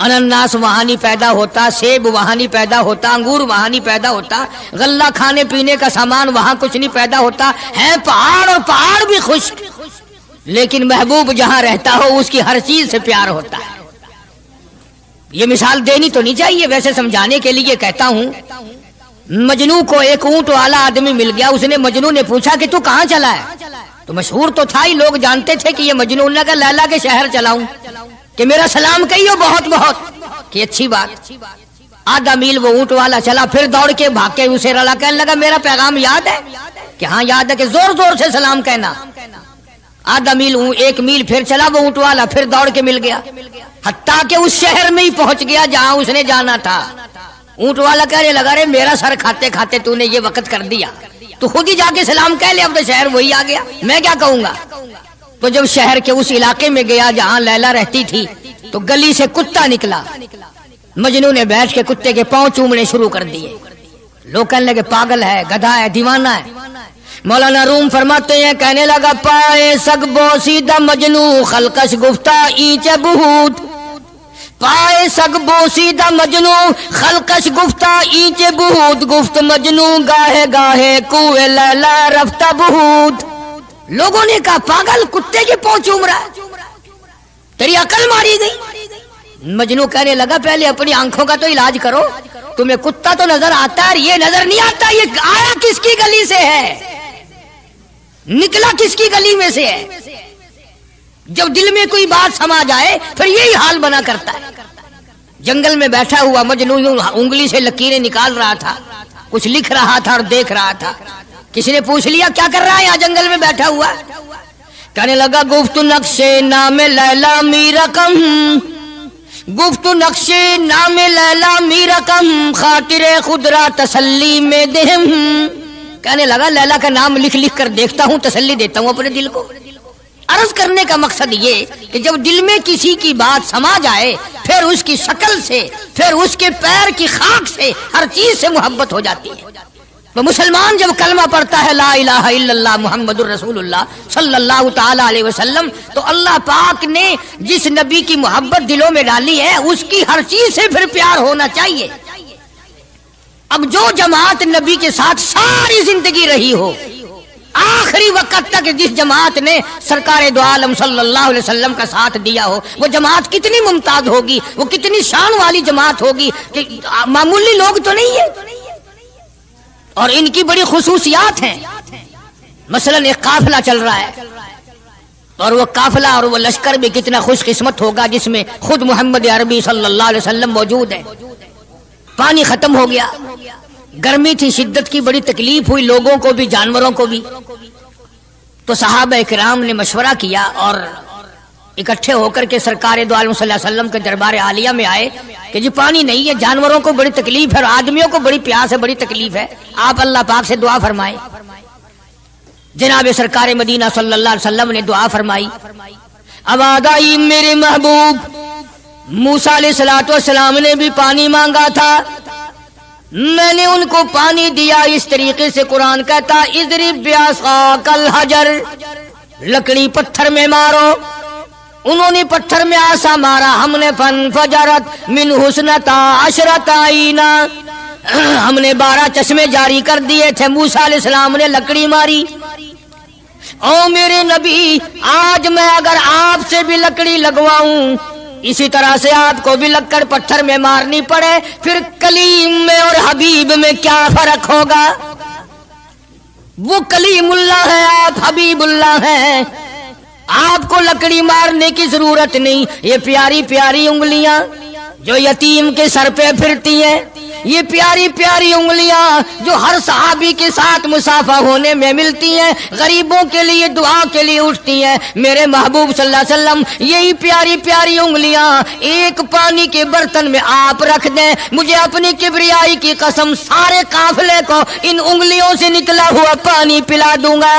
انناس وہاں نہیں پیدا ہوتا، سیب وہاں نہیں پیدا ہوتا، انگور وہاں نہیں پیدا ہوتا، غلہ کھانے پینے کا سامان وہاں کچھ نہیں پیدا ہوتا ہے، پہاڑ اور پہاڑ بھی خشک، لیکن محبوب جہاں رہتا ہو اس کی ہر چیز سے پیار ہوتا ہے۔ یہ مثال دینی تو نہیں چاہیے، ویسے سمجھانے کے لیے کہتا ہوں۔ مجنو کو ایک اونٹ والا آدمی مل گیا، اس نے مجنو نے پوچھا کہ تو کہاں چلا ہے؟ تو مشہور تو تھا ہی، لوگ جانتے تھے کہ یہ مجنون نے کہا لیلا کے شہر چلاؤں کہ میرا سلام کہیو بہت بہت، کہ اچھی بات۔ آدھا میل وہ اونٹ والا چلا، پھر دوڑ کے بھاگ کے اسے رلا، کہنے لگا میرا پیغام یاد ہے؟ کہ ہاں یاد ہے، کہ زور زور سے سلام کہنا۔ آدھا میل، ایک میل پھر چلا وہ اونٹ والا، پھر دوڑ کے مل گیا، حتیٰ کہ اس شہر میں ہی پہنچ گیا جہاں اس نے جانا تھا۔ اونٹ والا کہنے لگا رے میرا سر کھاتے کھاتے تو نے یہ وقت کر دیا، تو خود ہی جا کے سلام کہہ لے، اب تو شہر وہی آ گیا، میں کیا کہوں گا۔ تو جب شہر کے اس علاقے میں گیا جہاں لیلا رہتی تھی، تو گلی سے کتا نکلا، مجنو نے بیٹھ کے کتے کے پاؤں چومنے شروع کر دیے۔ لوگ کہنے لگے پاگل ہے، گدھا ہے، دیوانہ ہے۔ مولانا روم فرماتے ہیں، کہنے لگا پائے سگ بوسیدہ مجنو خلقش گفتہ اینچ بہود، پائے سگ بوسیدہ مجنو خلقش گفتہ اینچ بہود، گفت مجنو گاہے گاہے کوئے لیلا رفتہ بہود۔ لوگوں نے کہا پاگل، کتے کے پاؤں چوم رہا ہے، تیری عقل ماری گئی۔ مجنو کہنے لگا پہلے اپنی آنکھوں کا تو علاج کرو، تمہیں کتا تو نظر آتا ہے، یہ نظر نہیں آتا، یہ آیا کس کی گلی سے ہے، نکلا کس کی گلی میں سے ہے۔ جب دل میں کوئی بات سما جائے پھر یہی حال بنا کرتا ہے۔ جنگل میں بیٹھا ہوا مجنو یوں انگلی سے لکیریں نکال رہا تھا، کچھ لکھ رہا تھا اور دیکھ رہا تھا۔ کسی نے پوچھ لیا کیا کر رہا ہے یہاں جنگل میں بیٹھا ہوا؟ کہنے لگا گفت نقشے نام لیلا می رقم، گفت نقشے نام لیلا می رقم، خاطر خود را تسلی میں دہم۔ کہنے لگا لیلا کا نام لکھ لکھ کر دیکھتا ہوں، تسلی دیتا ہوں اپنے دل کو۔ عرض کرنے کا مقصد یہ کہ جب دل میں کسی کی بات سما جائے پھر اس کی شکل سے، پھر اس کے پیر کی خاک سے، ہر چیز سے محبت ہو جاتی ہے۔ تو مسلمان جب کلمہ پڑھتا ہے لا الہ الا اللہ محمد الرسول اللہ صلی اللہ تعالی علیہ وسلم، تو اللہ پاک نے جس نبی کی محبت دلوں میں ڈالی ہے اس کی ہر چیز سے پھر پیار ہونا چاہیے۔ اب جو جماعت نبی کے ساتھ ساری زندگی رہی ہو، آخری وقت تک جس جماعت نے سرکار دو عالم صلی اللہ علیہ وسلم کا ساتھ دیا ہو، وہ جماعت کتنی ممتاز ہوگی، وہ کتنی شان والی جماعت ہوگی کہ معمولی لوگ تو نہیں ہے، اور ان کی بڑی خصوصیات ہیں۔ مثلا ایک قافلہ چل رہا ہے، اور وہ قافلہ اور وہ لشکر بھی کتنا خوش قسمت ہوگا جس میں خود محمد عربی صلی اللہ علیہ وسلم موجود ہے۔ پانی ختم ہو گیا، گرمی تھی، شدت کی بڑی تکلیف ہوئی لوگوں کو بھی جانوروں کو بھی، تو صحابہ کرام نے مشورہ کیا اور اکٹھے ہو کر کے سرکار دو عالم صلی اللہ علیہ وسلم کے دربار عالیہ میں آئے کہ جی پانی نہیں ہے، جانوروں کو بڑی تکلیف ہے اور آدمیوں کو بڑی پیاس ہے، بڑی تکلیف ہے، آپ اللہ پاک سے دعا فرمائیں۔ جناب سرکار مدینہ صلی اللہ علیہ وسلم نے دعا فرمائی۔ اب آئی میرے محبوب موسیٰ علیہ السلام نے بھی پانی مانگا تھا، میں نے ان کو پانی دیا اس طریقے سے قرآن کہتا اضرب بعصاک الحجر، لکڑی پتھر میں مارو، انہوں نے پتھر میں آسا مارا، ہم نے فانفجرت من حسنتا عشرت عینا، ہم نے 12 چشمے جاری کر دیے تھے۔ موسیٰ علیہ السلام نے لکڑی ماری۔ او میرے نبی، آج میں اگر آپ سے بھی لکڑی لگواؤں، اسی طرح سے آپ کو بھی لکڑ پتھر میں مارنی پڑے، پھر کلیم میں اور حبیب میں کیا فرق ہوگا؟ وہ کلیم اللہ ہے، آپ حبیب اللہ ہیں، آپ کو لکڑی مارنے کی ضرورت نہیں۔ یہ پیاری پیاری انگلیاں جو یتیم کے سر پہ پھرتی ہیں، یہ پیاری پیاری انگلیاں جو ہر صحابی کے ساتھ مسافہ ہونے میں ملتی ہیں، غریبوں کے لیے دعا کے لیے اٹھتی ہیں، میرے محبوب صلی اللہ علیہ وسلم یہی پیاری پیاری انگلیاں ایک پانی کے برتن میں آپ رکھ دیں، مجھے اپنی کبریائی کی قسم سارے قافلے کو ان انگلیوں سے نکلا ہوا پانی پلا دوں گا۔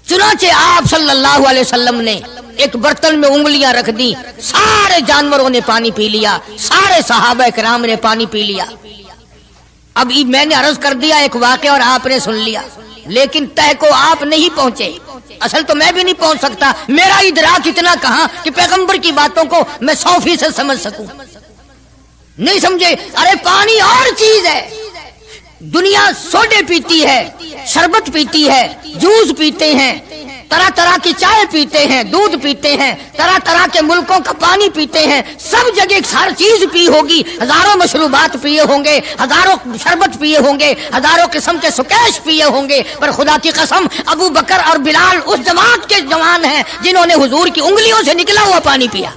چنانچہ آپ صلی اللہ علیہ وسلم نے ایک برتن میں انگلیاں رکھ دی، سارے جانوروں نے پانی پی لیا، سارے صحابہ کرام نے پانی پی لیا۔ اب میں نے عرض کر دیا ایک واقعہ اور آپ نے سن لیا۔ لیکن تہ کو آپ نہیں پہنچے. اصل تو میں بھی نہیں پہنچ سکتا. میرا ادراک اتنا کہاں کہ پیغمبر کی باتوں کو میں 100% سمجھ سکوں. نہیں سمجھے؟ ارے پانی اور چیز ہے. دنیا سوڈے پیتی ہے، شربت پیتی ہے، جوس پیتے ہیں، طرح طرح کی چائے پیتے ہیں، دودھ پیتے ہیں، طرح طرح کے ملکوں کا پانی پیتے ہیں. سب جگہ ہر چیز پی ہوگی. ہزاروں مشروبات پیے ہوں گے، ہزاروں شربت پیے ہوں گے، ہزاروں قسم کے سکیش پیے ہوں گے. پر خدا کی قسم ابو بکر اور بلال اس جماعت کے جوان ہیں جنہوں نے حضور کی انگلیوں سے نکلا ہوا پانی پیا.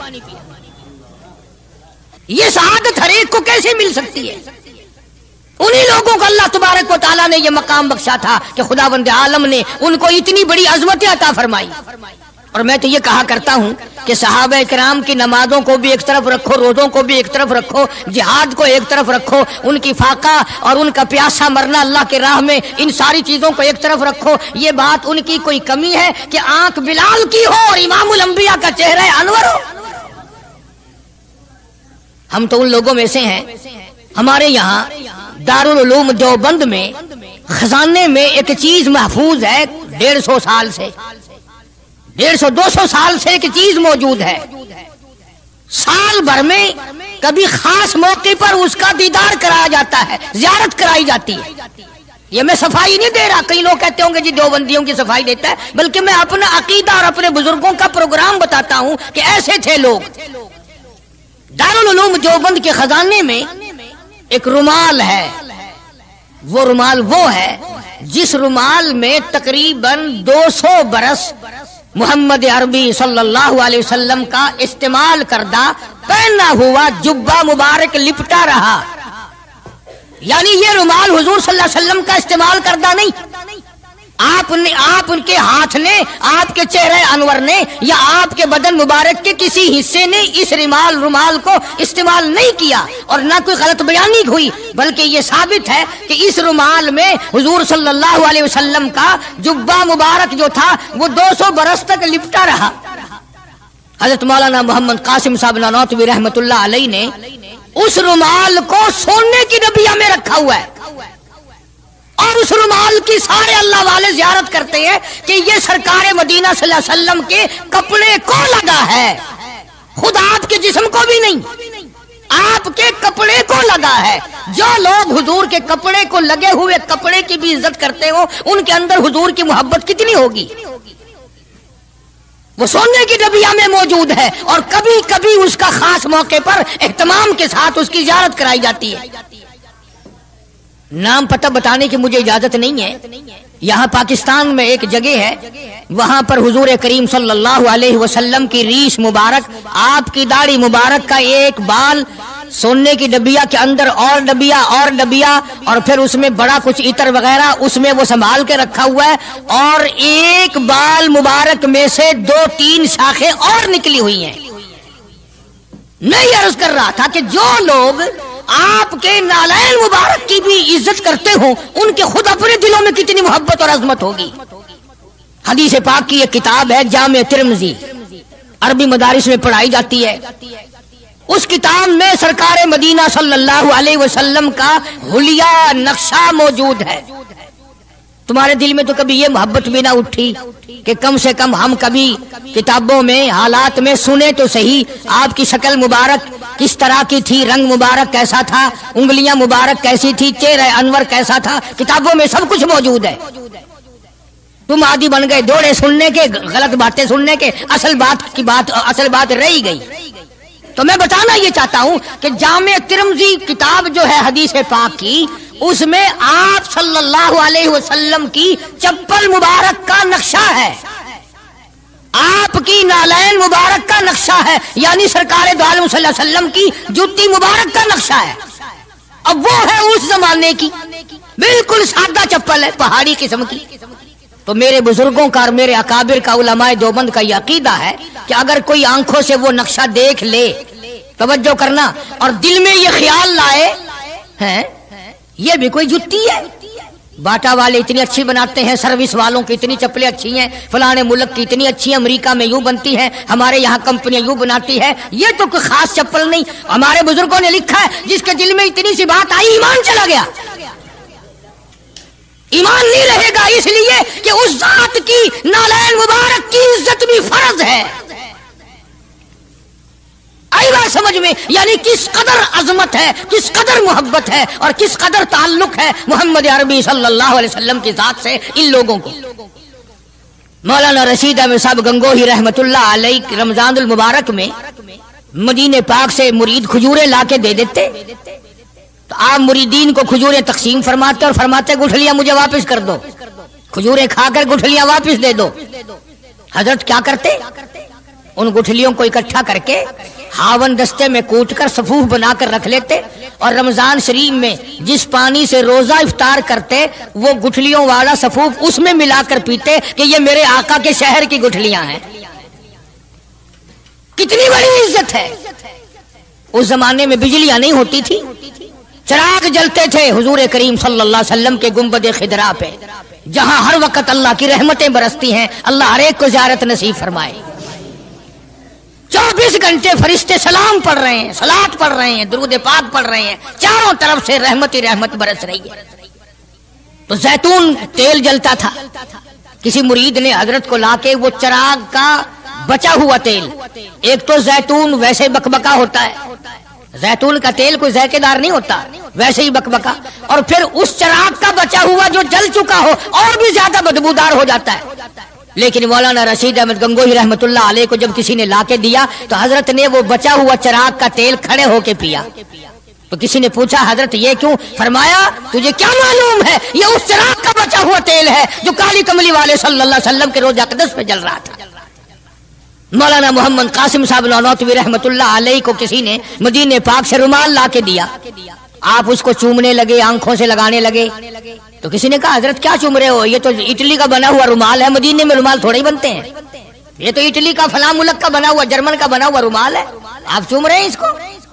یہ سعادت ہر ایک کو کیسے مل سکتی ہے؟ انہی لوگوں کو اللہ تبارک و تعالیٰ نے یہ مقام بخشا تھا کہ خداوند عالم نے ان کو اتنی بڑی عظمت عطا فرمائی. اور میں تو یہ کہا کرتا ہوں کہ صحابہ کرام کی نمازوں کو بھی ایک طرف رکھو، روزوں کو بھی ایک طرف رکھو، جہاد کو ایک طرف رکھو، ان کی فاقہ اور ان کا پیاسا مرنا اللہ کے راہ میں، ان ساری چیزوں کو ایک طرف رکھو. یہ بات ان کی کوئی کمی ہے کہ آنکھ بلال کی ہو اور امام الانبیاء کا چہرہ انور ہو؟ ہم تو ان لوگوں میں سے ہیں. ہمارے یہاں دارالعلوم دیوبند میں خزانے میں ایک چیز محفوظ ہے 150 سال سے، 150-200 سال سے ایک چیز موجود ہے. سال بھر میں کبھی خاص موقع پر اس کا دیدار کرایا جاتا ہے، زیارت کرائی جاتی ہے. یہ میں صفائی نہیں دے رہا. کئی لوگ کہتے ہوں گے جی دیوبندیوں کی صفائی دیتا ہے، بلکہ میں اپنا عقیدہ اور اپنے بزرگوں کا پروگرام بتاتا ہوں کہ ایسے تھے لوگ. دارالعلوم دیوبند کے خزانے میں ایک رومال ہے. وہ رومال وہ ہے جس رومال میں تقریباً 200 برس محمد عربی صلی اللہ علیہ وسلم کا استعمال کردہ پہنا ہوا جبہ مبارک لپٹا رہا. یعنی یہ رومال حضور صلی اللہ علیہ وسلم کا استعمال کردہ نہیں. آپ ان کے ہاتھ نے، آپ کے چہرے انور نے یا آپ کے بدن مبارک کے کسی حصے نے اس رومال کو استعمال نہیں کیا، اور نہ کوئی غلط بیانی ہوئی، بلکہ یہ ثابت ہے کہ اس رومال میں حضور صلی اللہ علیہ وسلم کا جبہ مبارک جو تھا وہ 200 برس تک لپٹا رہا. حضرت مولانا محمد قاسم صاحب نانوتوی رحمت اللہ علیہ نے اس رومال کو سونے کی ڈبیا میں رکھا ہوا ہے، اور اس رومال کی سارے اللہ والے زیارت کرتے ہیں کہ یہ سرکار مدینہ صلی اللہ علیہ وسلم کے کپڑے کو لگا ہے، خود آپ کے جسم کو بھی نہیں، آپ کے کپڑے کو لگا ہے. جو لوگ حضور کے کپڑے کو لگے ہوئے کپڑے کی بھی عزت کرتے ہو، ان کے اندر حضور کی محبت کتنی ہوگی؟ وہ سونے کی ڈبیا میں موجود ہے، اور کبھی کبھی اس کا خاص موقع پر اہتمام کے ساتھ اس کی زیارت کرائی جاتی ہے. نام پتہ بتانے کی مجھے اجازت نہیں ہے. یہاں پاکستان میں ایک جگہ ہے، وہاں پر حضور کریم صلی اللہ علیہ وسلم کی ریش مبارک، آپ کی داڑھی مبارک کا ایک بال سونے کی ڈبیا کے اندر اور ڈبیا اور پھر اس میں بڑا کچھ عطر وغیرہ اس میں وہ سنبھال کے رکھا ہوا ہے، اور ایک بال مبارک میں سے 2-3 شاخیں اور نکلی ہوئی ہیں. میں یہ عرض کر رہا تھا کہ جو لوگ آپ کے نالین مبارک کی بھی عزت کرتے ہوں، ان کے خود اپنے دلوں میں کتنی محبت اور عظمت ہوگی. حدیث پاک کی ایک کتاب ہے جامع ترمذی، عربی مدارس میں پڑھائی جاتی ہے. اس کتاب میں سرکار مدینہ صلی اللہ علیہ وسلم کا حلیہ نقشہ موجود ہے. تمہارے دل میں تو کبھی یہ محبت بھی نہ اٹھی کہ کم سے کم ہم کبھی کتابوں میں حالات میں سنے تو صحیح آپ کی شکل مبارک کس طرح کی تھی، رنگ مبارک کیسا تھا، انگلیاں مبارک کیسی تھی، چہرہ انور کیسا تھا. کتابوں میں سب کچھ موجود ہے. تم عادی بن گئے دوڑے سننے کے، غلط باتیں سننے کے، اصل بات رہی گئی. تو میں بتانا یہ چاہتا ہوں کہ جامع ترمذی کتاب جو ہے حدیث پاک کی، اس میں آپ صلی اللہ علیہ وسلم کی چپل مبارک کا نقشہ ہے، آپ کی نالین مبارک کا نقشہ ہے، یعنی سرکار دو عالم صلی اللہ علیہ وسلم کی جوتی مبارک کا نقشہ ہے. اب وہ ہے اس زمانے کی بالکل سادہ چپل ہے، پہاڑی قسم کی. تو میرے بزرگوں کا اور میرے اکابر کا، علماء دیوبند کا یہ عقیدہ ہے کہ اگر کوئی آنکھوں سے وہ نقشہ دیکھ لے، توجہ کرنا، اور دل میں یہ خیال لائے ہیں یہ بھی کوئی جتی ہے، باٹا والے اتنی اچھی بناتے ہیں، سروس والوں کی اتنی چپلیں اچھی ہیں، فلانے ملک کی اتنی اچھی ہیں، امریکہ میں یوں بنتی ہیں، ہمارے یہاں کمپنیاں یوں بناتی ہے، یہ تو کوئی خاص چپل نہیں. ہمارے بزرگوں نے لکھا ہے جس کے دل میں اتنی سی بات آئی ایمان چلا گیا. ایمان نہیں رہے گا، اس لیے کہ اس ذات کی نالین مبارک کی عزت بھی فرض ہے۔ آئی بات سمجھ میں؟ یعنی کس قدر عظمت ہے، کس قدر محبت ہے اور کس قدر تعلق ہے محمد عربی صلی اللہ علیہ وسلم کی ذات سے ان لوگوں کو۔ مولانا رشید احمد صاحب گنگوہی رحمت اللہ علیہ رمضان المبارک میں مدینے پاک سے مرید کھجوریں لا کے دے دیتے تو آپ مریدین کو کھجوریں تقسیم فرماتے اور فرماتے گٹھلیاں مجھے واپس کر دو، کھجوریں کھا کر گٹھلیاں واپس دے دو۔ حضرت کیا کرتے؟ ان گٹھلیوں کو اکٹھا کر کے ہاون دستے میں کوٹ کر صفوف بنا کر رکھ لیتے اور رمضان شریف میں جس پانی سے روزہ افطار کرتے وہ گٹھلیوں والا صفوف اس میں ملا کر پیتے کہ یہ میرے آقا کے شہر کی گٹھلیاں ہیں۔ کتنی بڑی عزت ہے۔ اس زمانے میں بجلیاں نہیں ہوتی تھی، چراغ جلتے تھے حضور کریم صلی اللہ علیہ وسلم کے گنبد خضرا پہ، جہاں ہر وقت اللہ کی رحمتیں برستی ہیں۔ اللہ ہر ایک کو زیارت نصیب فرمائے۔ 24 گھنٹے فرشتے سلام پڑھ رہے ہیں، صلات پڑھ رہے ہیں، درود پاک پڑھ رہے ہیں، چاروں طرف سے رحمت ہی رحمت برس رہی ہے۔ تو زیتون تیل جلتا تھا، کسی مرید نے حضرت کو لا کے وہ چراغ کا بچا ہوا تیل، ایک تو زیتون ویسے بکبکا ہوتا ہے، زیتون کا تیل کوئی ذائقے دار نہیں ہوتا، ویسے ہی بکبکا، اور پھر اس چراغ کا بچا ہوا جو جل چکا ہو اور بھی زیادہ بدبودار ہو جاتا ہے۔ لیکن مولانا رشید احمد گنگوہی رحمت اللہ علیہ کو جب کسی نے لا کے دیا تو حضرت نے وہ بچا ہوا چراغ کا تیل کھڑے ہو کے پیا۔ تو کسی نے پوچھا حضرت یہ کیوں؟ فرمایا تجھے کیا معلوم ہے یہ اس چراغ کا بچا ہوا تیل ہے جو کالی کملی والے صلی اللہ علیہ وسلم کے روضہ اقدس پہ جل رہا تھا۔ مولانا محمد قاسم صاحب نانوتوی رحمت اللہ علیہ کو کسی نے مدینے پاک سے رومال لا کے دیا، آپ اس کو چومنے لگے، آنکھوں سے لگانے لگے۔ تو کسی نے کہا حضرت کیا چوم رہے ہو؟ یہ تو اٹلی کا بنا ہوا رومال ہے، مدینے میں رومال تھوڑے ہی بنتے ہیں، یہ تو اٹلی کا فلاں ملک کا بنا ہوا، جرمن کا بنا ہوا رومال ہے، آپ چوم رہے ہیں اس کو؟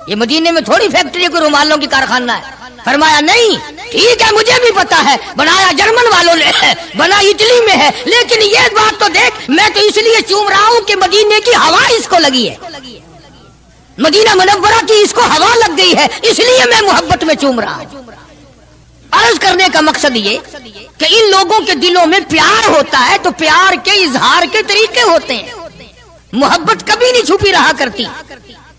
یہ مدینے میں تھوڑی فیکٹری کوئی رومالوں کی کارخانہ ہے۔ فرمایا نہیں ٹھیک ہے مجھے بھی پتا ہے بنایا جرمن والوں نے ہے، بنا اٹلی میں ہے، لیکن یہ بات تو دیکھ میں تو اس لیے چوم رہا ہوں کہ مدینے کی ہوا اس کو لگی ہے، مدینہ منورہ کی اس کو ہوا لگ گئی ہے، اس لیے میں محبت میں چوم رہا ہوں۔ عرض کرنے کا مقصد یہ کہ ان لوگوں کے دلوں میں پیار ہوتا ہے تو پیار کے اظہار کے طریقے ہوتے ہیں، محبت کبھی نہیں چھپی رہا کرتی۔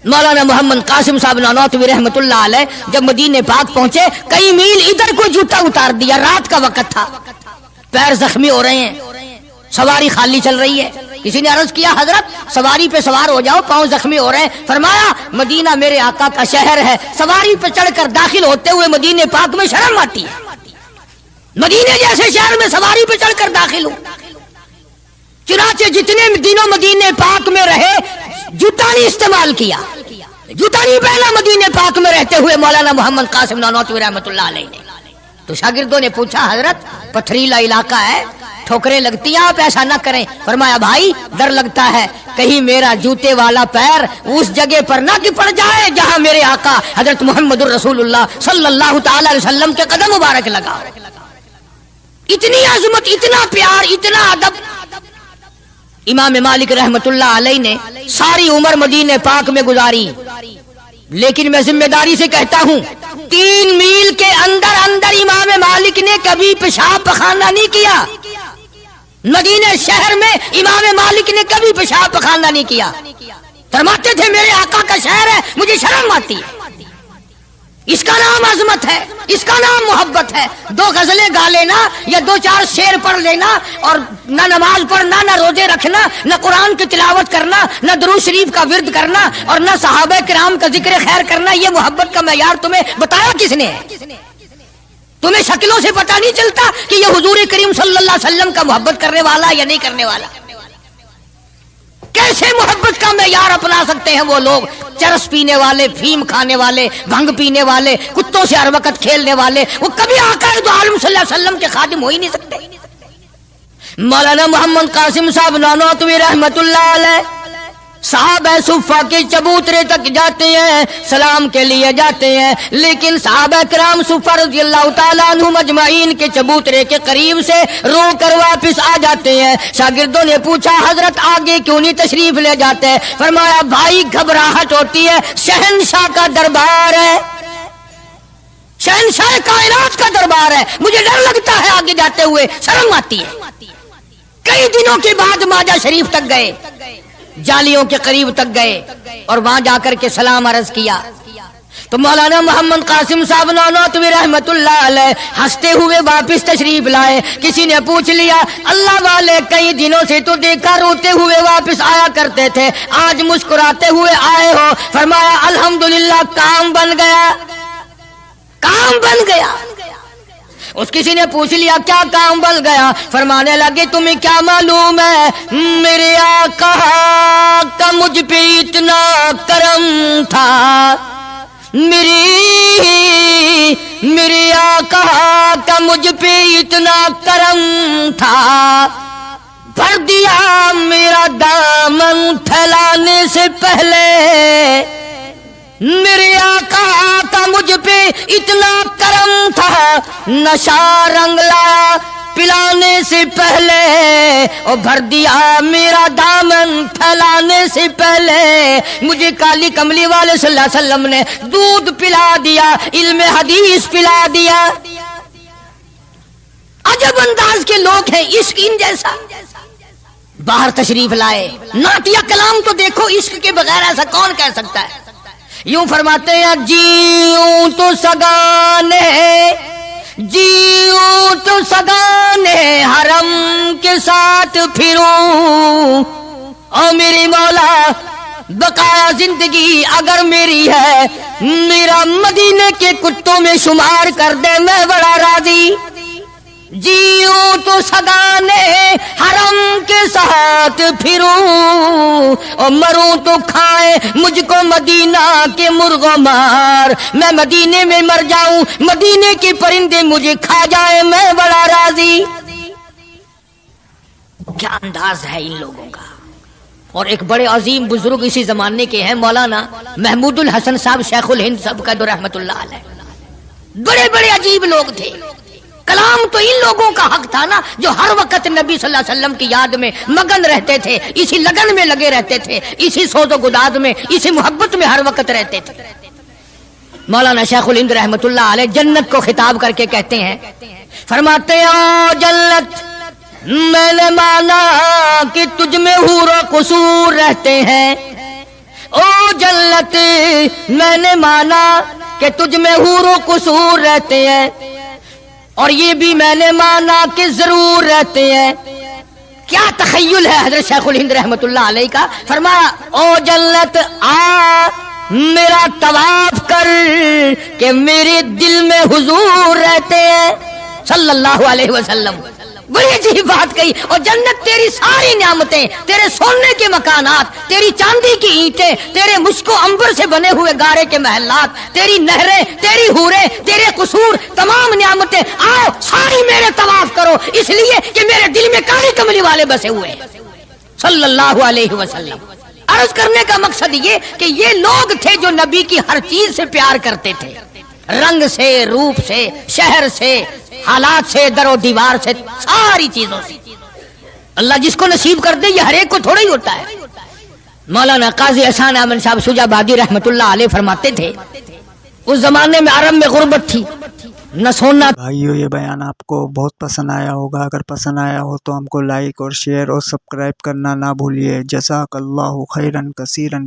مولانا محمد قاسم صاحب نانوتوی رحمت اللہ علیہ جب مدینے پاک پہنچے کئی میل ادھر کو جوتا اتار دیا، رات کا وقت تھا، پیر زخمی ہو رہے ہیں، سواری خالی چل رہی ہے۔ کسی نے عرض کیا حضرت سواری پہ سوار ہو جاؤ، پاؤں زخمی ہو رہے ہیں۔ فرمایا مدینہ میرے آقا کا شہر ہے، سواری پہ چڑھ کر داخل ہوتے ہوئے مدینے پاک میں شرم آتی ہے، مدینے جیسے شہر میں سواری پہ چڑھ کر داخل ہوں۔ چنانچہ جتنے دنوں مدینے پاک میں رہے جوتا نہیں استعمال کیا، جوتا نہیں پہنا مدینے پاک میں رہتے ہوئے مولانا محمد قاسم نانوتوی رحمت اللہ علیہ نے۔ تو شاگردوں نے پوچھا حضرت پتھریلا علاقہ ہے، ٹھوکریں لگتی ہیں، آپ ایسا نہ کریں۔ فرمایا بھائی ڈر لگتا ہے کہیں میرا جوتے والا پیر اس جگہ پر نہ پڑ جائے جہاں میرے آقا حضرت محمد الرسول اللہ صلی اللہ تعالی علیہ وسلم کے قدم مبارک لگا۔ اتنی عظمت، اتنا پیار، اتنا ادب۔ امام مالک رحمت اللہ علیہ نے ساری عمر مدینے پاک میں گزاری، لیکن میں ذمہ داری سے کہتا ہوں 3 میل کے اندر امام مالک نے کبھی پیشاب پخانہ نہیں کیا، مدینے شہر میں امام مالک نے کبھی پیشاب پخانہ نہیں کیا۔ فرماتے تھے میرے آقا کا شہر ہے مجھے شرم آتی ہے۔ اس کا نام عظمت ہے، اس کا نام محبت ہے۔ 2 غزلیں گا لینا یا 2-4 شعر پڑھ لینا اور نہ نماز پڑھنا، نہ روزے رکھنا، نہ قرآن کی تلاوت کرنا، نہ درود شریف کا ورد کرنا اور نہ صحابہ کرام کا ذکر خیر کرنا، یہ محبت کا معیار تمہیں بتایا کس نے ہے؟ تمہیں شکلوں سے پتہ نہیں چلتا کہ یہ حضور کریم صلی اللہ علیہ وسلم کا محبت کرنے والا یا نہیں کرنے والا؟ کیسے محبت کا معیار اپنا سکتے ہیں وہ لوگ، چرس پینے والے، فیم کھانے والے، بھنگ پینے والے، کتوں سے ہر وقت کھیلنے والے، وہ کبھی آقا دو عالم صلی اللہ علیہ وسلم کے خادم ہو ہی نہیں سکتے۔ مولانا محمد قاسم صاحب نانوتوی رحمت اللہ علیہ صحابہ صفہ کے چبوترے تک جاتے ہیں، سلام کے لیے جاتے ہیں، لیکن صحابہ کرام صفہ رضی اللہ تعالیٰ عنہم اجمعین کے چبوترے کے قریب سے رو کر واپس آ جاتے ہیں۔ شاگردوں نے پوچھا حضرت آگے کیوں نہیں تشریف لے جاتے؟ فرمایا بھائی گھبراہٹ ہوتی ہے، شہنشاہ کا دربار ہے، شہنشاہ شہنشاہ کائنات کا دربار ہے، مجھے ڈر لگتا ہے آگے جاتے ہوئے، شرم آتی ہے۔ کئی دنوں کے بعد ماجہ شریف تک گئے، جالیوں کے قریب تک گئے اور وہاں جا کر کے سلام عرض کیا تو مولانا محمد قاسم صاحب نانوتوی رحمت اللہ علیہ ہنستے ہوئے واپس تشریف لائے۔ کسی نے پوچھ لیا اللہ والے کئی دنوں سے تو دیکھا روتے ہوئے واپس آیا کرتے تھے، آج مسکراتے ہوئے آئے ہو؟ فرمایا الحمدللہ کام بن گیا، کام بن گیا۔ اس کسی نے پوچھ لیا کیا کام بن گیا؟ فرمانے لگے تمہیں کیا معلوم ہے میرے آقا کا مجھ پہ اتنا کرم تھا، میرے آقا کا مجھ پہ اتنا کرم تھا، بھر دیا میرا دامن پھیلانے سے پہلے، میرے آقا کا مجھ پہ اتنا کرم تھا، نشہ رنگ لایا پلانے سے پہلے، اور بھر دیا میرا دامن پھیلانے سے پہلے، مجھے کالی کملی والے صلی اللہ علیہ وسلم نے دودھ پلا دیا، علم حدیث پلا دیا۔ عجب انداز کے لوگ ہیں، عشق ان جیسا۔ باہر تشریف لائے، نعتیہ کلام تو دیکھو، عشق کے بغیر ایسا کون کہہ سکتا ہے؟ یوں فرماتے ہیں جیوں تو سگانے، جیوں تو سگانے حرم کے ساتھ پھروں، او میری مولا بقایا زندگی اگر میری ہے، میرا مدینے کے کتوں میں شمار کر دے، میں بڑا راضی۔ جیوں تو سگانے حرم کے ساتھ پھروں، اور مروں تو کھائے مجھ کو مدینہ کے مرغ و مار، میں مدینے میں مر جاؤں، مدینے کے پرندے مجھے کھا جائے، میں بڑا راضی۔ کیا انداز ہے ان لوگوں کا۔ اور ایک بڑے عظیم بزرگ اسی زمانے کے ہیں مولانا محمود الحسن صاحب شیخ الہند صاحب کا رحمت اللہ علیہ، بڑے بڑے عجیب لوگ تھے۔ کلام تو ان لوگوں کا حق تھا نا جو ہر وقت نبی صلی اللہ علیہ وسلم کی یاد میں مگن رہتے تھے، اسی لگن میں لگے رہتے تھے، اسی سوز و گداز میں، اسی محبت میں ہر وقت رہتے تھے۔ مولانا شیخ الہند رحمت اللہ علیہ جنت کو خطاب کر کے کہتے ہیں، فرماتے ہیں او جنت میں نے مانا کہ تجھ میں حور و قصور رہتے ہیں، او جنت میں نے مانا کہ تجھ میں حور و قصور رہتے ہیں، اور یہ بھی میں نے مانا کہ ضرور رہتے ہیں۔ کیا تخیل ہے حضرت شیخ الہند رحمت اللہ علیہ کا۔ فرمایا او جنت آ میرا طواف کر کہ میرے دل میں حضور رہتے ہیں صلی اللہ علیہ وسلم۔ بڑی عجیب بات کہی۔ اور جنت تیری ساری نعمتیں، تیرے سونے کے مکانات، تیری چاندی کی اینٹیں، تیرے مشک و عنبر سے بنے ہوئے گارے کے محلات، تیری نہریں، تیری حوریں، تیرے قصور، تمام نعمتیں، آؤ ساری میرے طواف کرو، اس لیے کہ میرے دل میں کالی کملی والے بسے ہوئے صلی اللہ علیہ وسلم۔ عرض کرنے کا مقصد یہ کہ یہ لوگ تھے جو نبی کی ہر چیز سے پیار کرتے تھے، رنگ سے، روپ سے، شہر سے، حالات سے، در و دیوار سے، ساری چیزوں سے۔ اللہ جس کو نصیب کر دے یہ ہر ایک کو تھوڑا ہی ہوتا ہے۔ مولانا قاضی احسان احمد صاحب شجاع آبادی رحمت اللہ علیہ فرماتے تھے اس زمانے میں عرب میں غربت تھی، نہ سونا۔
بھائیو یہ بیان آپ کو بہت پسند آیا ہوگا، اگر پسند آیا ہو تو ہم کو لائک اور شیئر اور سبسکرائب کرنا نہ بھولیے۔ جزاک اللہ خیرن کثیرن۔